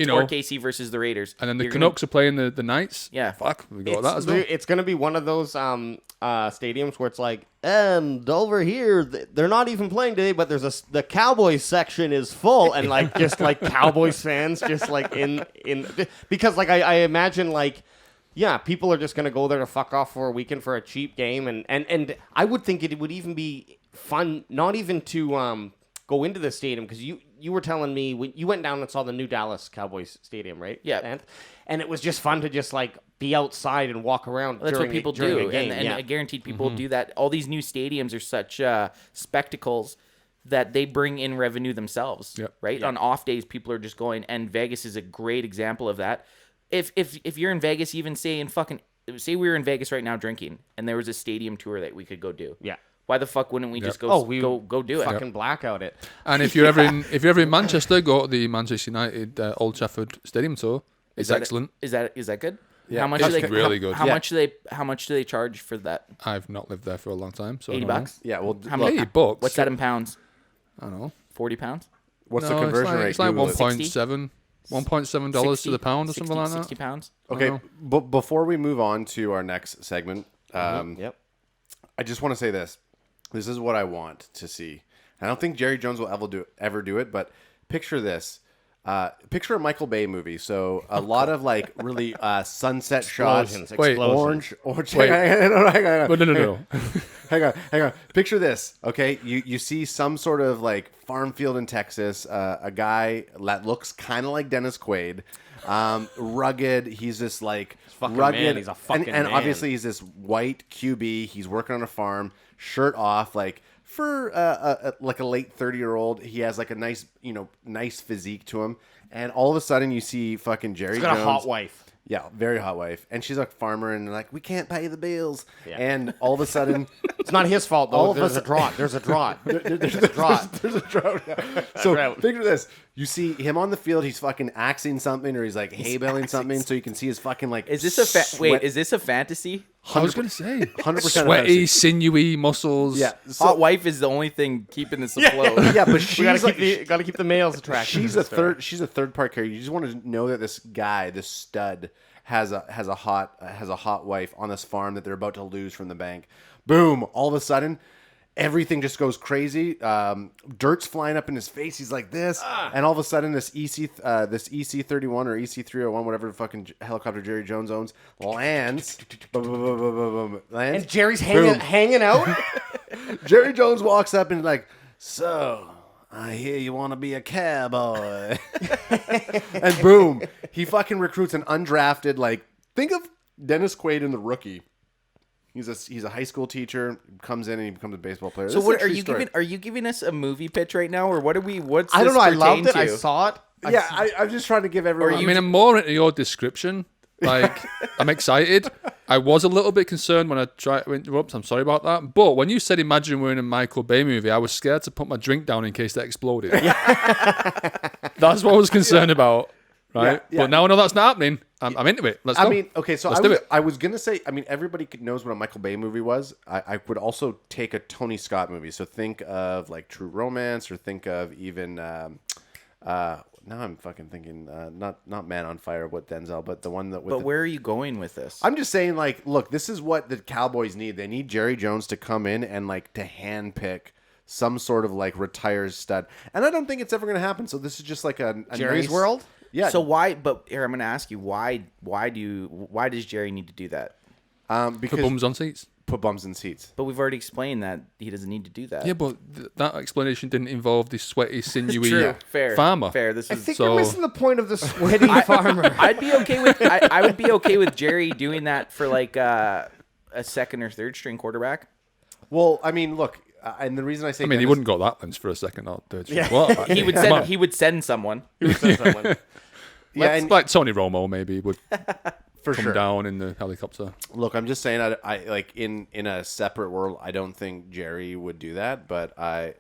Speaker 1: or KC verers the Raiders.
Speaker 3: And then the Canucks are playing the Knights.
Speaker 1: Yeah.
Speaker 3: Fuck, we got that as well.
Speaker 4: It's going to be one of those stadiums where it's like, over here, they're not even playing today, but there's the Cowboys section is full, and like just like Cowboys fans just like in because like I imagine like people are just going to go there to fuck off for a weekend for a cheap game, and I would think it would even be fun not even to go into the stadium because you were telling me when you went down and saw the new Dallas Cowboys stadium, right?
Speaker 1: Yeah.
Speaker 4: And it was just fun to just like be outside and walk around.
Speaker 1: Well, that's what people do, and I guaranteed people do that. All these new stadiums are such spectacles that they bring in revenue themselves, right? Yep. On off days, people are just going, and Vegas is a great example of that. If you're in Vegas, even say we were in Vegas right now drinking, and there was a stadium tour that we could go do.
Speaker 4: Yeah.
Speaker 1: Why the fuck wouldn't we just go do it?
Speaker 4: Fucking blackout it.
Speaker 3: And if you're ever in Manchester, go to the Manchester United Old Trafford Stadium tour. It's excellent.
Speaker 1: Is that good?
Speaker 2: Yeah,
Speaker 1: how much do they
Speaker 3: really good.
Speaker 1: How much do they charge for that?
Speaker 3: I've not lived there for a long time, so
Speaker 1: $80.
Speaker 2: Yeah, well,
Speaker 1: how many
Speaker 3: $80?
Speaker 1: What's that in pounds?
Speaker 3: I don't know.
Speaker 1: £40.
Speaker 2: What's the conversion rate?
Speaker 3: It's like $1.7 to the pound or something like that.
Speaker 1: £60.
Speaker 2: Okay, but before we move on to our next segment,
Speaker 4: I
Speaker 2: just want to say this. This is what I want to see. I don't think Jerry Jones will ever do it, but picture this. Picture a Michael Bay movie. So a lot of like really sunset shots.
Speaker 4: Explosions.
Speaker 2: Orange.
Speaker 3: Wait.
Speaker 2: Hang on.
Speaker 3: No.
Speaker 2: Hang on. Picture this. Okay, you see some sort of like farm field in Texas. A guy that looks kind of like Dennis Quaid. Rugged. He's this like rugged.
Speaker 4: Man. He's a fucking
Speaker 2: and
Speaker 4: man.
Speaker 2: Obviously he's this white QB. He's working on a farm, shirt off, like for like a late 30-year-old. He has like a nice physique to him. And all of a sudden you see fucking Jerry Jones.
Speaker 4: He's got a hot wife.
Speaker 2: Yeah, very hot wife. And she's a farmer and like, we can't pay the bills.
Speaker 4: Yeah.
Speaker 2: And all of a sudden
Speaker 4: it's not his fault though. There's a drought.
Speaker 2: There's a drought. Yeah. So picture this. You see him on the field, he's fucking axing something or he's like hay baling something so you can see his fucking like
Speaker 1: Is this a fantasy?
Speaker 3: I was going to say
Speaker 2: 100%
Speaker 3: sweaty, sinewy muscles.
Speaker 2: Yeah,
Speaker 1: Hot wife is the only thing keeping this afloat.
Speaker 2: yeah, but
Speaker 4: We
Speaker 2: she's
Speaker 4: gotta keep the males attracted.
Speaker 2: she's a third. She's a third part character. You just want to know that this guy, this stud, has a hot wife on this farm that they're about to lose from the bank. Boom! All of a sudden, everything just goes crazy. Dirt's flying up in his face. He's like this, and all of a sudden, this EC-31 or EC-301, whatever the fucking helicopter Jerry Jones owns, lands. Lands.
Speaker 4: And Jerry's hanging out.
Speaker 2: Jerry Jones walks up and like, so I hear you want to be a cowboy. And boom, he fucking recruits an undrafted, like, think of Dennis Quaid in The Rookie. He's a high school teacher, comes in and he becomes a baseball player.
Speaker 1: So what are you giving? Are you giving us a movie pitch right now, or what are we? What's
Speaker 4: I don't
Speaker 1: this
Speaker 4: know. I
Speaker 1: pertain
Speaker 4: loved it.
Speaker 1: to?
Speaker 4: I saw it.
Speaker 2: I'm just trying to give everyone.
Speaker 3: I mean, I'm more into your description. Like, I'm excited. I was a little bit concerned when I tried to interrupt. I'm sorry about that. But when you said imagine we're in a Michael Bay movie, I was scared to put my drink down in case that exploded. That's what I was concerned about. Right?
Speaker 2: Yeah.
Speaker 3: But now I know that's not happening. I'm into it. Let's go.
Speaker 2: I mean, okay, so
Speaker 3: Let's do it.
Speaker 2: I was going to say, I mean, everybody knows what a Michael Bay movie was. I would also take a Tony Scott movie. So think of like True Romance, or think of even, now I'm fucking thinking, not Man on Fire with Denzel, but the one that with
Speaker 1: But where are you going with this?
Speaker 2: I'm just saying, like, look, this is what the Cowboys need. They need Jerry Jones to come in and like to handpick some sort of like retired stud. And I don't think it's ever going to happen. So this is just like a
Speaker 4: Jerry's
Speaker 2: nice,
Speaker 4: world.
Speaker 2: Yeah.
Speaker 1: So why? But here I'm going to ask you why does Jerry need to do that?
Speaker 2: Because
Speaker 3: Put bums on seats.
Speaker 2: put bums in seats.
Speaker 1: But we've already explained that he doesn't need to do that.
Speaker 3: Yeah, but that explanation didn't involve this sweaty, sinewy
Speaker 1: True. Fair.
Speaker 3: farmer.
Speaker 1: Fair. This
Speaker 4: I
Speaker 1: is
Speaker 4: think
Speaker 3: So-
Speaker 4: you're missing the point of the sweaty farmer.
Speaker 1: I'd be okay with. I would be okay with Jerry doing that for like a second or third string quarterback.
Speaker 2: Well, I mean, look, and the reason I say
Speaker 3: I mean, he
Speaker 2: Dennis-
Speaker 3: wouldn't go that length for a second or third.
Speaker 4: Yeah.
Speaker 3: What?
Speaker 1: He would
Speaker 3: Come
Speaker 1: send.
Speaker 3: on.
Speaker 1: He would send someone.
Speaker 2: Yeah,
Speaker 3: It's
Speaker 2: and
Speaker 3: like Tony Romo maybe would
Speaker 2: for
Speaker 3: come
Speaker 2: sure.
Speaker 3: down in the helicopter.
Speaker 2: Look, I'm just saying, I like in a separate world, I don't think Jerry would do that. But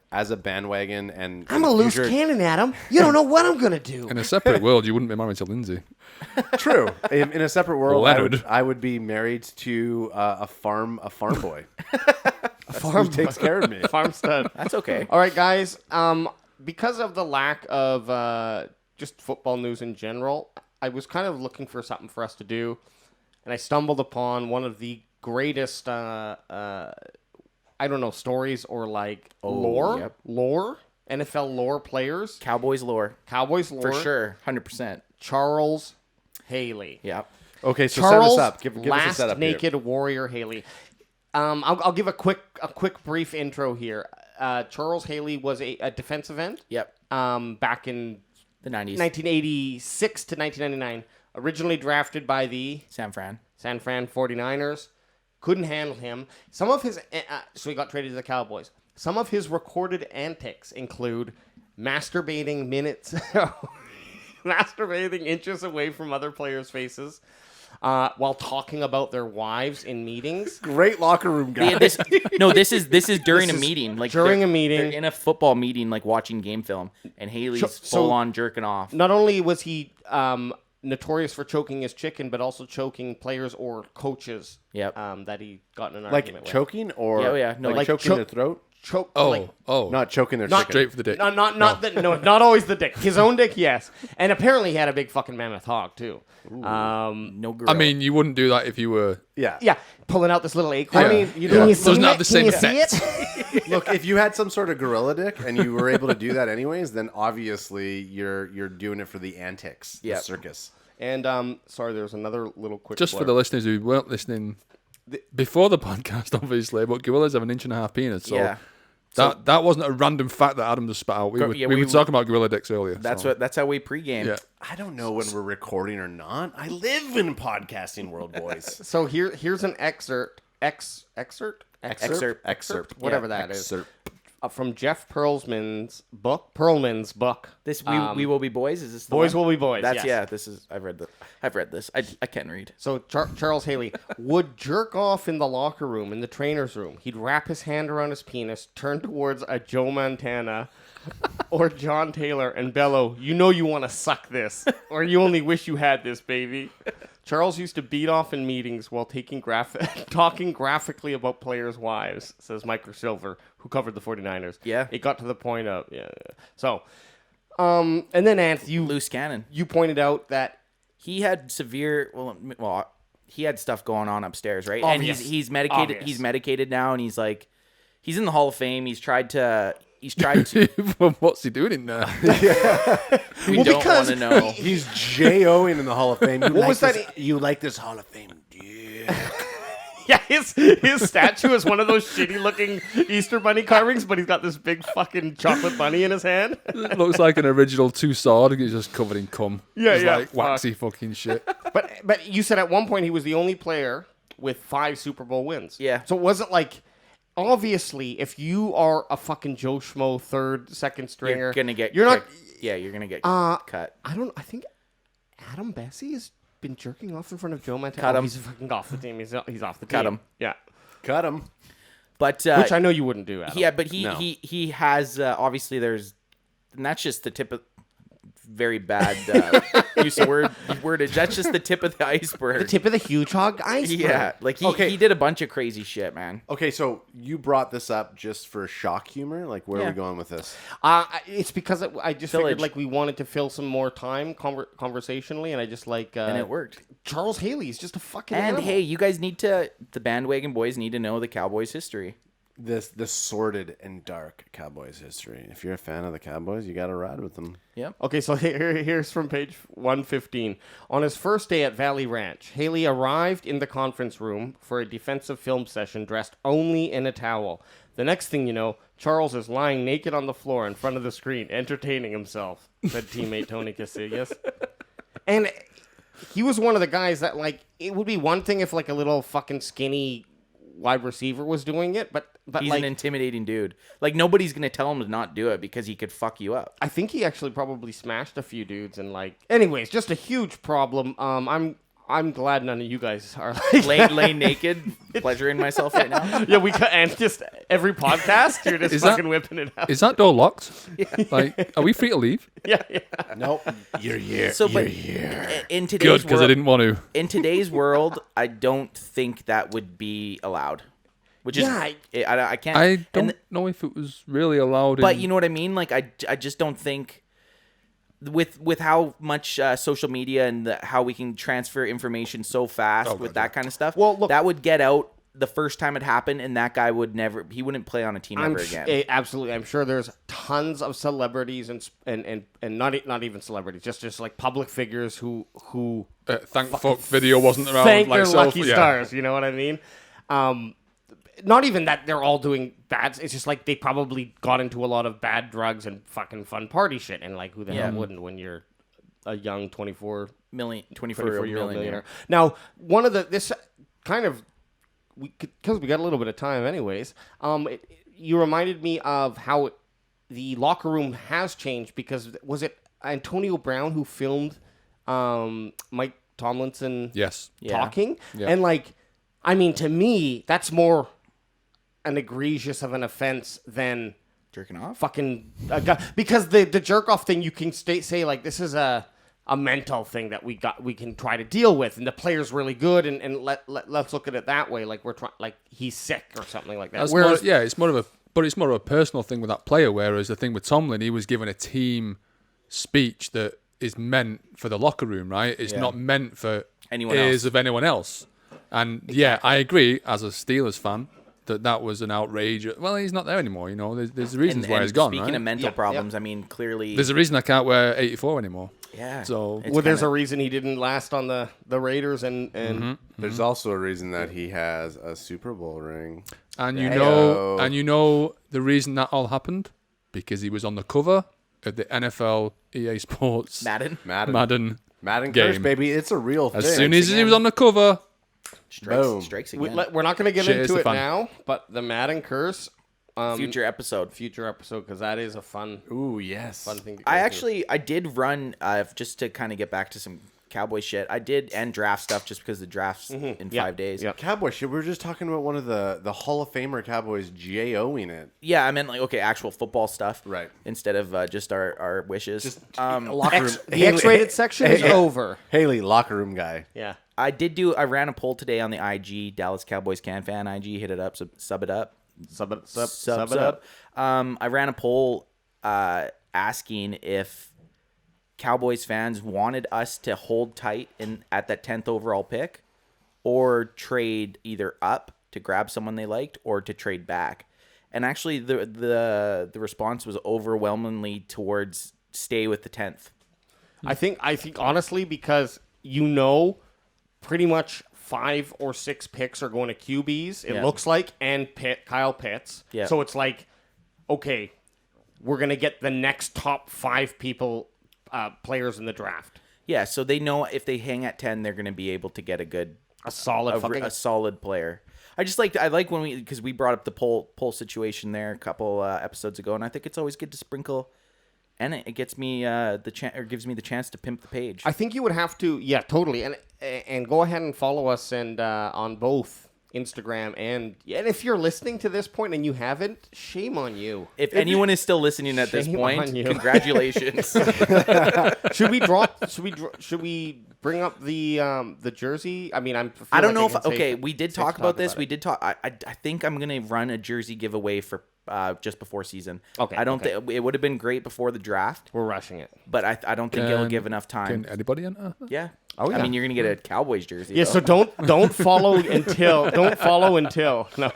Speaker 2: as a bandwagon, and
Speaker 4: I'm a loose cannon, Adam. You don't know what I'm gonna do.
Speaker 3: In a separate world, you wouldn't be married to Lindsay.
Speaker 2: True. In a separate world,
Speaker 3: Leonard.
Speaker 2: I would be married to a farm boy.
Speaker 4: Farm
Speaker 2: Who takes care of me.
Speaker 4: farm stud.
Speaker 1: That's okay.
Speaker 4: All right, guys. Because of the lack of just football news in general, I was kind of looking for something for us to do, and I stumbled upon one of the greatest, I don't know, stories or like lore,
Speaker 1: yep.
Speaker 4: NFL lore players,
Speaker 1: Cowboys lore
Speaker 4: Cowboys lore
Speaker 1: for sure, 100%.
Speaker 4: Charles Haley.
Speaker 1: Yeah.
Speaker 2: Okay, so
Speaker 4: Charles,
Speaker 2: set us up. Give us a
Speaker 4: last
Speaker 2: setup
Speaker 4: naked warrior Haley. I'll give a quick brief intro here. Charles Haley was a defensive end.
Speaker 1: Yep.
Speaker 4: Back in
Speaker 1: The 90s.
Speaker 4: 1986 to 1999. Originally drafted by the
Speaker 1: San Fran
Speaker 4: 49ers. Couldn't handle him. Some of his so he got traded to the Cowboys. Some of his recorded antics include masturbating inches away from other players' faces, while talking about their wives in meetings.
Speaker 2: Great locker room guy.
Speaker 1: Yeah, this is during a meeting. Like
Speaker 4: during
Speaker 1: they're-
Speaker 4: a meeting.
Speaker 1: they're in a football meeting, like watching game film, and Haley's
Speaker 4: So-
Speaker 1: full on jerking off.
Speaker 4: Not only was he notorious for choking his chicken, but also choking players or coaches.
Speaker 1: Yep.
Speaker 4: That he got in an
Speaker 2: Like
Speaker 4: argument with.
Speaker 2: choking or
Speaker 1: Yeah. No,
Speaker 2: like
Speaker 1: like
Speaker 2: choking their throat?
Speaker 4: Choke.
Speaker 3: Oh,
Speaker 2: Not choking their
Speaker 4: Not
Speaker 2: chicken.
Speaker 3: straight for the dick.
Speaker 4: Not always the dick. His own dick, yes. And apparently he had a big fucking mammoth hog too.
Speaker 1: No girl.
Speaker 3: I mean, you wouldn't do that if you were.
Speaker 2: Yeah.
Speaker 4: Yeah, pulling out this little acorn.
Speaker 2: I mean, you know,
Speaker 4: Can you
Speaker 3: Doesn't
Speaker 4: see
Speaker 3: have
Speaker 4: it?
Speaker 3: the same
Speaker 4: Can you see it?
Speaker 2: look, if you had some sort of gorilla dick and you were able to do that anyways, then obviously you're doing it for the antics, the
Speaker 1: Yep.
Speaker 2: circus.
Speaker 4: And sorry, there's another little quick.
Speaker 3: Just for the listeners who weren't listening before the podcast, obviously, but gorillas have an 1.5 inch penis. So
Speaker 1: Yeah.
Speaker 3: that wasn't a random fact that Adam just spat out. We were talking about gorilla dicks earlier.
Speaker 1: That's how we pregame.
Speaker 3: Yeah.
Speaker 2: I don't know when we're recording or not. I live in podcasting world, boys.
Speaker 4: So here's an excerpt, whatever that is, from Jeff Perlman's book.
Speaker 1: This we will be boys. Is this the
Speaker 4: Boys
Speaker 1: one?
Speaker 4: Will Be Boys.
Speaker 1: That's
Speaker 4: yes.
Speaker 1: yeah. This is I've read this. I can't read.
Speaker 4: So Charles Haley would jerk off in the locker room, in the trainer's room. He'd wrap his hand around his penis, turn towards a Joe Montana or John Taylor and bellow, "You know you want to suck this, or you only wish you had this, baby." Charles used to beat off in meetings while talking graphically about players' wives, says Mike Silver, who covered the 49ers.
Speaker 1: Yeah.
Speaker 4: It got to the point of, So, and then, Anth,
Speaker 1: Loose cannon.
Speaker 4: You pointed out that
Speaker 1: he had severe, he had stuff going on upstairs, right?
Speaker 4: Obvious.
Speaker 1: And he's medicated.
Speaker 4: Obvious.
Speaker 1: He's medicated now, and he's in the Hall of Fame. He's tried to.
Speaker 3: Well, what's he doing in there?
Speaker 1: We don't want to know.
Speaker 2: He's J.O.ing in the Hall of Fame.
Speaker 4: What was that?
Speaker 2: You like this Hall of Fame? Yeah.
Speaker 4: Yeah, his statue is one of those shitty looking Easter bunny carvings, but he's got this big fucking chocolate bunny in his hand.
Speaker 3: It looks like an original two-sword. He's just covered in cum.
Speaker 4: Yeah,
Speaker 3: It's
Speaker 4: yeah.
Speaker 3: like waxy fucking shit.
Speaker 4: But you said at one point he was the only player with 5 Super Bowl wins.
Speaker 1: Yeah.
Speaker 4: So it wasn't like, obviously, if you are a fucking Joe Schmo second stringer,
Speaker 1: You're gonna get.
Speaker 4: You're not.
Speaker 1: Yeah, you're gonna get cut.
Speaker 4: I think Adam Bessie has been jerking off in front of Joe Montana.
Speaker 1: Cut him.
Speaker 4: He's fucking off the team. He's off the team.
Speaker 1: Cut him.
Speaker 4: Yeah.
Speaker 2: Cut him.
Speaker 1: But
Speaker 4: Which I know you wouldn't do, Adam.
Speaker 1: yeah, but
Speaker 2: No.
Speaker 1: he has obviously there's, and that's just the tip of very bad use of wordage. That's just the tip of the iceberg.
Speaker 4: The tip of the huge hog iceberg.
Speaker 1: Yeah, like he did a bunch of crazy shit, man.
Speaker 2: Okay, so you brought this up just for shock humor? Like, where are we going with this?
Speaker 4: It's because I just
Speaker 1: Village.
Speaker 4: figured like we wanted to fill some more time conversationally, and I just like
Speaker 1: And it worked.
Speaker 4: Charles Haley's just a fucking
Speaker 1: And
Speaker 4: animal.
Speaker 1: hey, you guys the bandwagon boys need to know the Cowboys' history.
Speaker 2: The sordid and dark Cowboys history. If you're a fan of the Cowboys, you got to ride with them.
Speaker 1: Yep.
Speaker 4: Okay, so here's from page 115. On his first day at Valley Ranch, Haley arrived in the conference room for a defensive film session dressed only in a towel. The next thing you know, Charles is lying naked on the floor in front of the screen, entertaining himself, said teammate Tony Casillas. And he was one of the guys that, like, it would be one thing if, like, a little fucking skinny wide receiver was doing it, but
Speaker 1: He's
Speaker 4: like,
Speaker 1: an intimidating dude. Like, nobody's going to tell him to not do it because he could fuck you up.
Speaker 4: I think he actually probably smashed a few dudes and like. Anyways, just a huge problem. I'm glad none of you guys are like
Speaker 1: Lay naked, pleasuring myself right now.
Speaker 4: Yeah, and just every podcast you're just fucking whipping it out.
Speaker 3: Is that door locked? Like, are we free to leave?
Speaker 4: Yeah.
Speaker 2: Nope. You're here.
Speaker 1: So, but in today's
Speaker 3: Good, because I didn't want to.
Speaker 1: In today's world, I don't think that would be allowed. Which is, I can't.
Speaker 3: I don't know if it was really allowed.
Speaker 1: But you know what I mean? Like, I just don't think with how much social media and how we can transfer information so fast with that kind of stuff.
Speaker 4: Well, look,
Speaker 1: that would get out the first time it happened, and that guy he wouldn't play on a team ever again.
Speaker 4: Absolutely, I'm sure there's tons of celebrities and not even celebrities, just like public figures who
Speaker 3: thank fuck video wasn't around.
Speaker 4: Thank
Speaker 3: like
Speaker 4: their lucky stars. You know what I mean? Not even that they're all doing bad. It's just like they probably got into a lot of bad drugs and fucking fun party shit. And like, who the hell wouldn't when you're a young 24-year-old millionaire? Now, one of this kind of, because we got a little bit of time anyways, you reminded me of how the locker room has changed because was it Antonio Brown who filmed Mike Tomlinson talking?
Speaker 3: Yeah.
Speaker 4: And like, I mean, to me, that's more an egregious of an offense than
Speaker 1: jerking off.
Speaker 4: Fucking because the jerk off thing you can say like this is a mental thing that we can try to deal with, and the player's really good, and let's look at it that way, like we're trying, like he's sick or something like that.
Speaker 3: Whereas, it's more of a personal thing with that player. Whereas the thing with Tomlin, he was given a team speech that is meant for the locker room, right? It's not meant for ears of anyone else. And I agree as a Steelers fan that was an outrage. Well, he's not there anymore. You know, there's reasons why he's gone.
Speaker 1: Speaking of mental problems, I mean, clearly
Speaker 3: there's a reason I can't wear 84 anymore.
Speaker 1: Yeah.
Speaker 3: So
Speaker 4: there's a reason he didn't last on the Raiders, and
Speaker 2: there's also a reason that he has a Super Bowl ring.
Speaker 3: And you know the reason that all happened because he was on the cover of the NFL EA Sports
Speaker 1: Madden
Speaker 2: game. Curse, baby. It's a real thing.
Speaker 3: As soon as he was on the cover.
Speaker 1: Strikes again.
Speaker 4: We're not going to get into it now, but the Madden curse.
Speaker 1: Future episode,
Speaker 4: because that is a fun.
Speaker 2: Ooh, yes.
Speaker 4: Fun thing.
Speaker 1: I did run just to kind of get back to some Cowboy shit. I did end draft stuff just because the draft's in 5 days.
Speaker 2: Yeah. Cowboy shit. We were just talking about one of the Hall of Famer Cowboys J.O.ing it.
Speaker 1: Yeah, I meant like actual football stuff,
Speaker 2: right?
Speaker 1: Instead of just our wishes.
Speaker 2: Just locker room.
Speaker 4: The X-rated section is over.
Speaker 2: Haley, locker room guy.
Speaker 4: Yeah.
Speaker 1: I ran a poll today on the IG, Dallas Cowboys CanFan IG. Hit it up, sub it up.
Speaker 4: Sub it up.
Speaker 1: I ran a poll asking if Cowboys fans wanted us to hold tight at that 10th overall pick, or trade either up to grab someone they liked, or to trade back. And actually, the response was overwhelmingly towards stay with the 10th.
Speaker 4: I think honestly, because pretty much 5 or 6 picks are going to QBs. It looks like, and Kyle Pitts.
Speaker 1: Yeah.
Speaker 4: So it's like, okay, we're gonna get the next top 5 players in the draft.
Speaker 1: Yeah, so they know if they hang at 10, they're going to be able to get a solid player. I like when because we brought up the poll situation there a couple episodes ago, and I think it's always good to sprinkle, and it gets me gives me the chance to pimp the page.
Speaker 4: I think you would have to, totally, and go ahead and follow us and on both Instagram and if you're listening to this point and you haven't, shame on you.
Speaker 1: If anyone is still listening at this point, congratulations.
Speaker 4: Should we bring up the jersey? I mean,
Speaker 1: I don't know if we did talk about this. We did talk. I think I'm gonna run a jersey giveaway for just before season.
Speaker 4: Okay.
Speaker 1: I don't think it would have been great before the draft.
Speaker 4: We're rushing it,
Speaker 1: but I don't think it'll give enough time.
Speaker 3: Can anybody enter?
Speaker 1: Yeah.
Speaker 4: Oh, yeah.
Speaker 1: I mean, you're gonna get a Cowboys jersey.
Speaker 4: Yeah. So don't follow until no.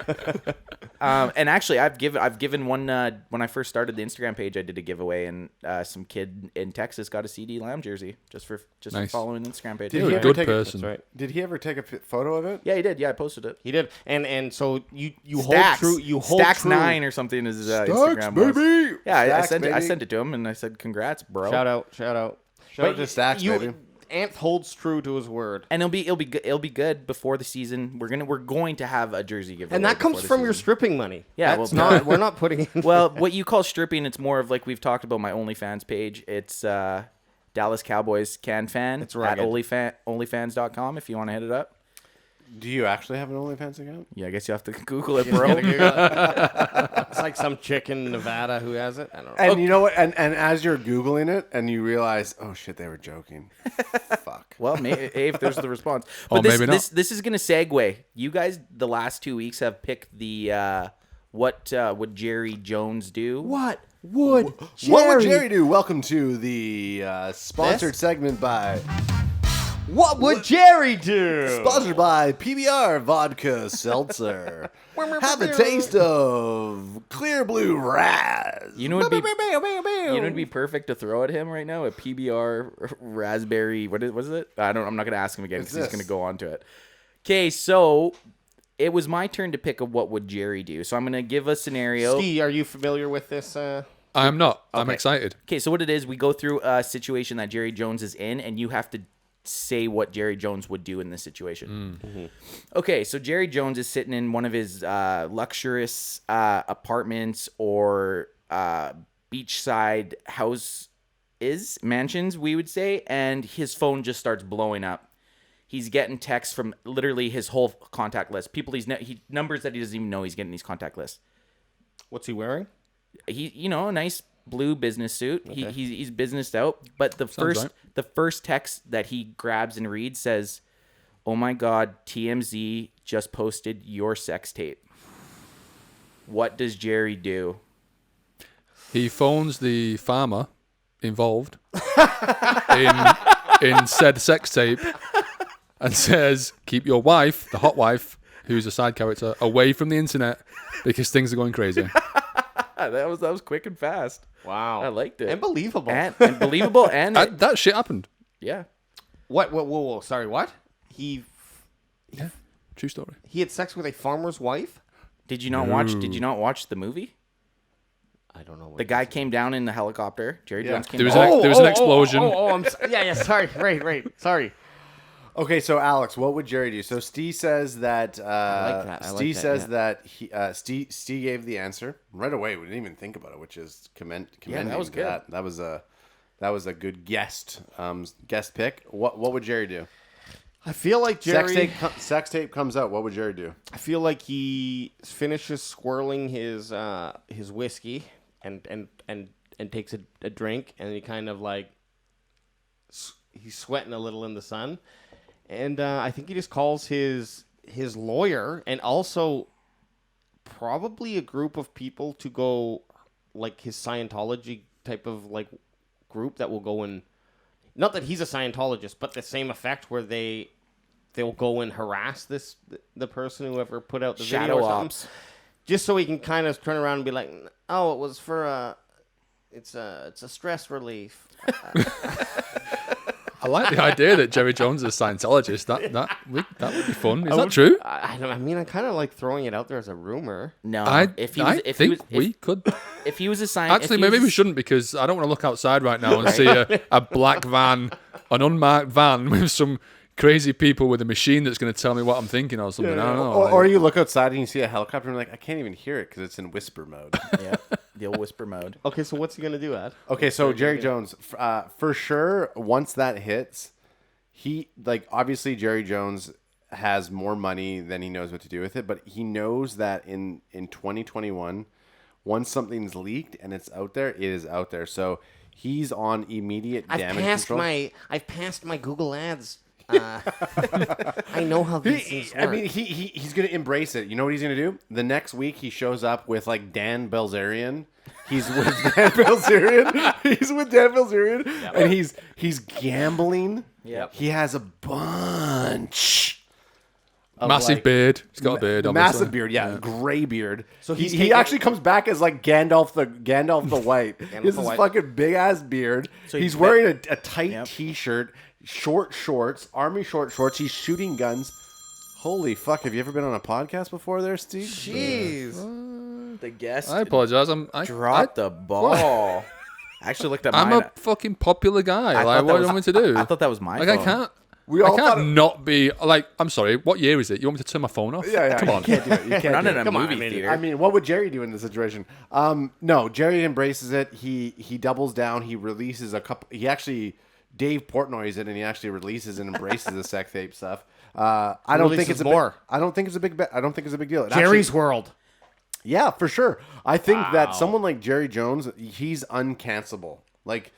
Speaker 1: And actually, I've given one when I first started the Instagram page. I did a giveaway, and some kid in Texas got a CD Lamb jersey just for following the Instagram page.
Speaker 3: You're a good person.
Speaker 4: That's right.
Speaker 2: Did he ever take a photo of it?
Speaker 1: Yeah, he did. Yeah, I posted it.
Speaker 4: He did. And so you
Speaker 1: Stacks.
Speaker 4: hold true. You hold
Speaker 1: Stacks
Speaker 4: true.
Speaker 1: 9 or something is
Speaker 2: Stacks,
Speaker 1: Instagram was.
Speaker 2: baby.
Speaker 1: Yeah,
Speaker 2: Stacks,
Speaker 1: I sent it to him, and I said, "Congrats, bro."
Speaker 4: Shout out.
Speaker 2: Shout out to Stacks, baby.
Speaker 4: Anth holds true to his word,
Speaker 1: and it'll be good before the season. We're going to have a jersey giveaway,
Speaker 4: and that comes from your stripping money.
Speaker 1: Yeah,
Speaker 4: we're not putting in.
Speaker 1: Well, what you call stripping, it's more of like we've talked about my OnlyFans page. It's Dallas Cowboys CanFan at onlyfans.com if you want to hit it up.
Speaker 2: Do you actually have an OnlyFans account?
Speaker 1: Yeah, I guess you have to Google it, bro.
Speaker 4: It's like some chick in Nevada who has it. I don't know.
Speaker 2: And you know what? And as you're Googling it and you realize, oh shit, they were joking. Fuck.
Speaker 1: Well, maybe if there's the response.
Speaker 3: But maybe not.
Speaker 1: This is going to segue. You guys, the last 2 weeks, have picked the what would Jerry Jones do?
Speaker 4: What would
Speaker 2: Jerry do? Welcome to the sponsored segment by...
Speaker 4: What would Jerry do?
Speaker 2: Sponsored by PBR Vodka Seltzer. Have a taste of Clear Blue Raz.
Speaker 1: You know it'd be perfect to throw at him right now? A PBR raspberry. What is it? I'm not gonna ask him again because he's gonna go on to it. Okay, so it was my turn to pick a what would Jerry do. So I'm gonna give a scenario.
Speaker 4: Steve, are you familiar with this?
Speaker 3: I'm not. Okay. I'm excited.
Speaker 1: Okay, so what it is, we go through a situation that Jerry Jones is in, and you have to say what Jerry Jones would do in this situation. Mm-hmm. Okay, so Jerry Jones is sitting in one of his luxurious apartments or beachside mansions, we would say, and his phone just starts blowing up. He's getting texts from literally his whole contact list. People numbers that he doesn't even know he's getting these contact lists.
Speaker 4: What's he wearing?
Speaker 1: A nice blue business suit. Okay. He's businessed out, but the first text that he grabs and reads says, "Oh my God, TMZ just posted your sex tape." What does Jerry do?
Speaker 3: He phones the farmer involved in said sex tape and says, "Keep your wife, the hot wife, who's a side character, away from the internet because things are going crazy."
Speaker 1: That was quick and fast.
Speaker 4: Wow,
Speaker 1: I liked it.
Speaker 4: And believable.
Speaker 1: And believable, and
Speaker 3: that shit happened.
Speaker 1: Yeah.
Speaker 4: What? Whoa! Sorry, what?
Speaker 3: Yeah, true story.
Speaker 4: He had sex with a farmer's wife.
Speaker 1: Did you not watch the movie?
Speaker 4: I don't know.
Speaker 1: The guy came down in the helicopter. Jerry Jones came.
Speaker 3: There was an explosion.
Speaker 4: Yeah. Sorry. Right. Sorry.
Speaker 2: Okay, so Alex, what would Jerry do? So Steve says that. Steve gave the answer right away. We didn't even think about it, which is commending.
Speaker 1: Yeah, that was good.
Speaker 2: That was a good guest pick. What would Jerry do?
Speaker 4: I feel like Jerry.
Speaker 2: Sex tape comes out. What would Jerry do?
Speaker 4: I feel like he finishes swirling his whiskey and takes a drink, and he kind of like he's sweating a little in the sun. And I think he just calls his lawyer and also probably a group of people to go, like his Scientology type of like group that will go and, not that he's a Scientologist, but the same effect where they'll go and harass the person whoever put out the
Speaker 1: Shadow
Speaker 4: video or something,
Speaker 1: ops.
Speaker 4: just so he can kind of turn around and be like, oh, it was for it's a stress relief.
Speaker 3: I like the idea that Jerry Jones is a Scientologist. That would be fun. Is that true?
Speaker 4: I mean, I kind of like throwing it out there as a rumor.
Speaker 1: No,
Speaker 3: I
Speaker 1: if
Speaker 3: think we could.
Speaker 1: If he was a scientist,
Speaker 3: Actually, maybe we shouldn't, because I don't want to look outside right now and see a black van, an unmarked van with some crazy people with a machine that's going to tell me what I'm thinking or something. I don't know.
Speaker 2: Or you look outside and you see a helicopter and you're like, I can't even hear it because it's in whisper mode.
Speaker 1: Yeah, the old whisper mode.
Speaker 4: Okay, so what's he gonna do, Ad?
Speaker 2: Okay, so Jerry Jones, for sure, once that hits, obviously Jerry Jones has more money than he knows what to do with it, but he knows that in 2021, once something's leaked and it's out there, it is out there. So he's on immediate damage control.
Speaker 4: I've passed my Google Ads. I know how these things work.
Speaker 2: I mean, he's going to embrace it. You know what he's going to do? The next week, he shows up with, like, Dan Bilzerian. He's with Dan Bilzerian. And he's gambling.
Speaker 1: Yep.
Speaker 2: He has a bunch of,
Speaker 3: Massive beard. He's got a beard, obviously.
Speaker 2: Massive beard, yeah. Gray beard. So
Speaker 4: he's
Speaker 2: he actually comes back as, like, Gandalf the White. He has this fucking big-ass beard. So he's wearing a tight T-shirt. Short shorts, army short shorts. He's shooting guns. Holy fuck! Have you ever been on a podcast before, there, Steve?
Speaker 1: Jeez, the guest.
Speaker 3: I apologize. I
Speaker 1: dropped the ball. I actually looked at mine.
Speaker 3: I'm a fucking popular guy. Like, what do you want me to do?
Speaker 1: I thought that was my phone.
Speaker 3: I can't. I can't not be like. I'm sorry. What year is it? You want me to turn my phone off?
Speaker 2: Yeah.
Speaker 3: Come on.
Speaker 2: You can't do it. You can't.
Speaker 1: Not
Speaker 2: do
Speaker 1: in
Speaker 2: it.
Speaker 1: a movie theater.
Speaker 2: I mean, what would Jerry do in this situation? No, Jerry embraces it. He doubles down. He releases a couple. He actually. Dave Portnoy's it, and he actually releases and embraces the sex tape stuff. I don't think it's a big deal.
Speaker 4: Jerry's World.
Speaker 2: Yeah, for sure. I think that someone like Jerry Jones, he's uncancelable. Like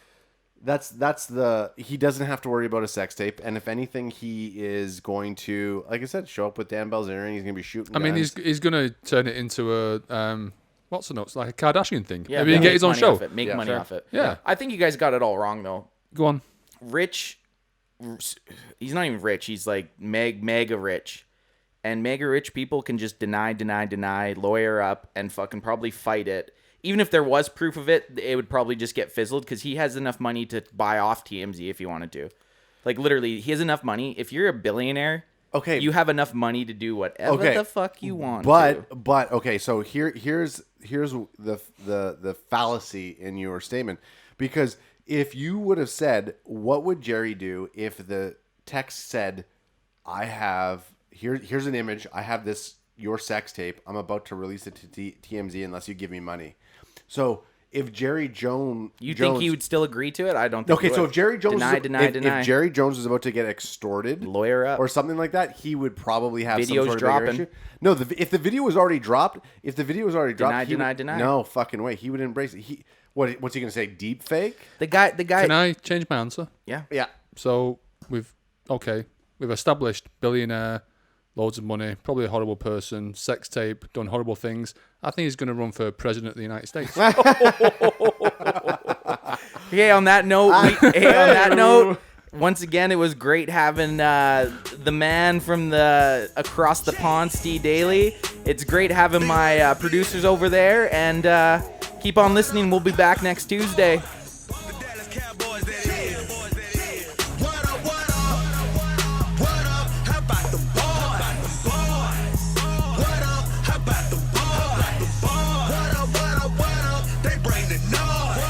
Speaker 2: he doesn't have to worry about a sex tape, and if anything, he is going to, like I said, show up with Dan Bilzerian. He's going to be shooting.
Speaker 3: I mean, he's going to turn it into a what's the notes, like a Kardashian thing.
Speaker 1: Yeah,
Speaker 3: maybe he can get his own show.
Speaker 1: Make money off it.
Speaker 3: Yeah,
Speaker 1: I think you guys got it all wrong though.
Speaker 3: Go on.
Speaker 1: Rich, he's not even rich. He's like mega rich, and mega rich people can just deny, lawyer up, and fucking probably fight it. Even if there was proof of it, it would probably just get fizzled because he has enough money to buy off TMZ if he wanted to. Like literally, he has enough money. If you're a billionaire,
Speaker 2: okay,
Speaker 1: you have enough money to do whatever the fuck you want.
Speaker 2: But okay, so here's the fallacy in your statement, because if you would have said, what would Jerry do if the text said, here's an image, I have your sex tape, I'm about to release it to TMZ unless you give me money. So if Jerry Jones...
Speaker 1: You think he would still agree to it? I don't think
Speaker 2: Okay, so if Jerry Jones...
Speaker 1: Deny.
Speaker 2: If Jerry Jones was about to get extorted...
Speaker 1: Lawyer up.
Speaker 2: Or something like that, he would probably have
Speaker 1: Videos
Speaker 2: some sort of
Speaker 1: dropping.
Speaker 2: issue. No, if the video was already dropped...
Speaker 1: Deny.
Speaker 2: No fucking way. He would embrace it. What's he going to say? Deep fake?
Speaker 1: The guy.
Speaker 3: Can I change my answer?
Speaker 1: Yeah.
Speaker 3: So we've established billionaire, loads of money, probably a horrible person, sex tape, done horrible things. I think he's going to run for president of the United States.
Speaker 1: Okay. On that note, once again, it was great having the man from the across the pond, Steve Daly. It's great having my producers over there, and keep on listening. We'll be back next Tuesday.
Speaker 5: The Dallas Cowboys, that is. What up? How about the boys? What up? How about the boys? What up? They bring the noise.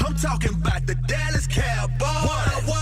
Speaker 5: I'm talking about the Dallas Cowboys. What up?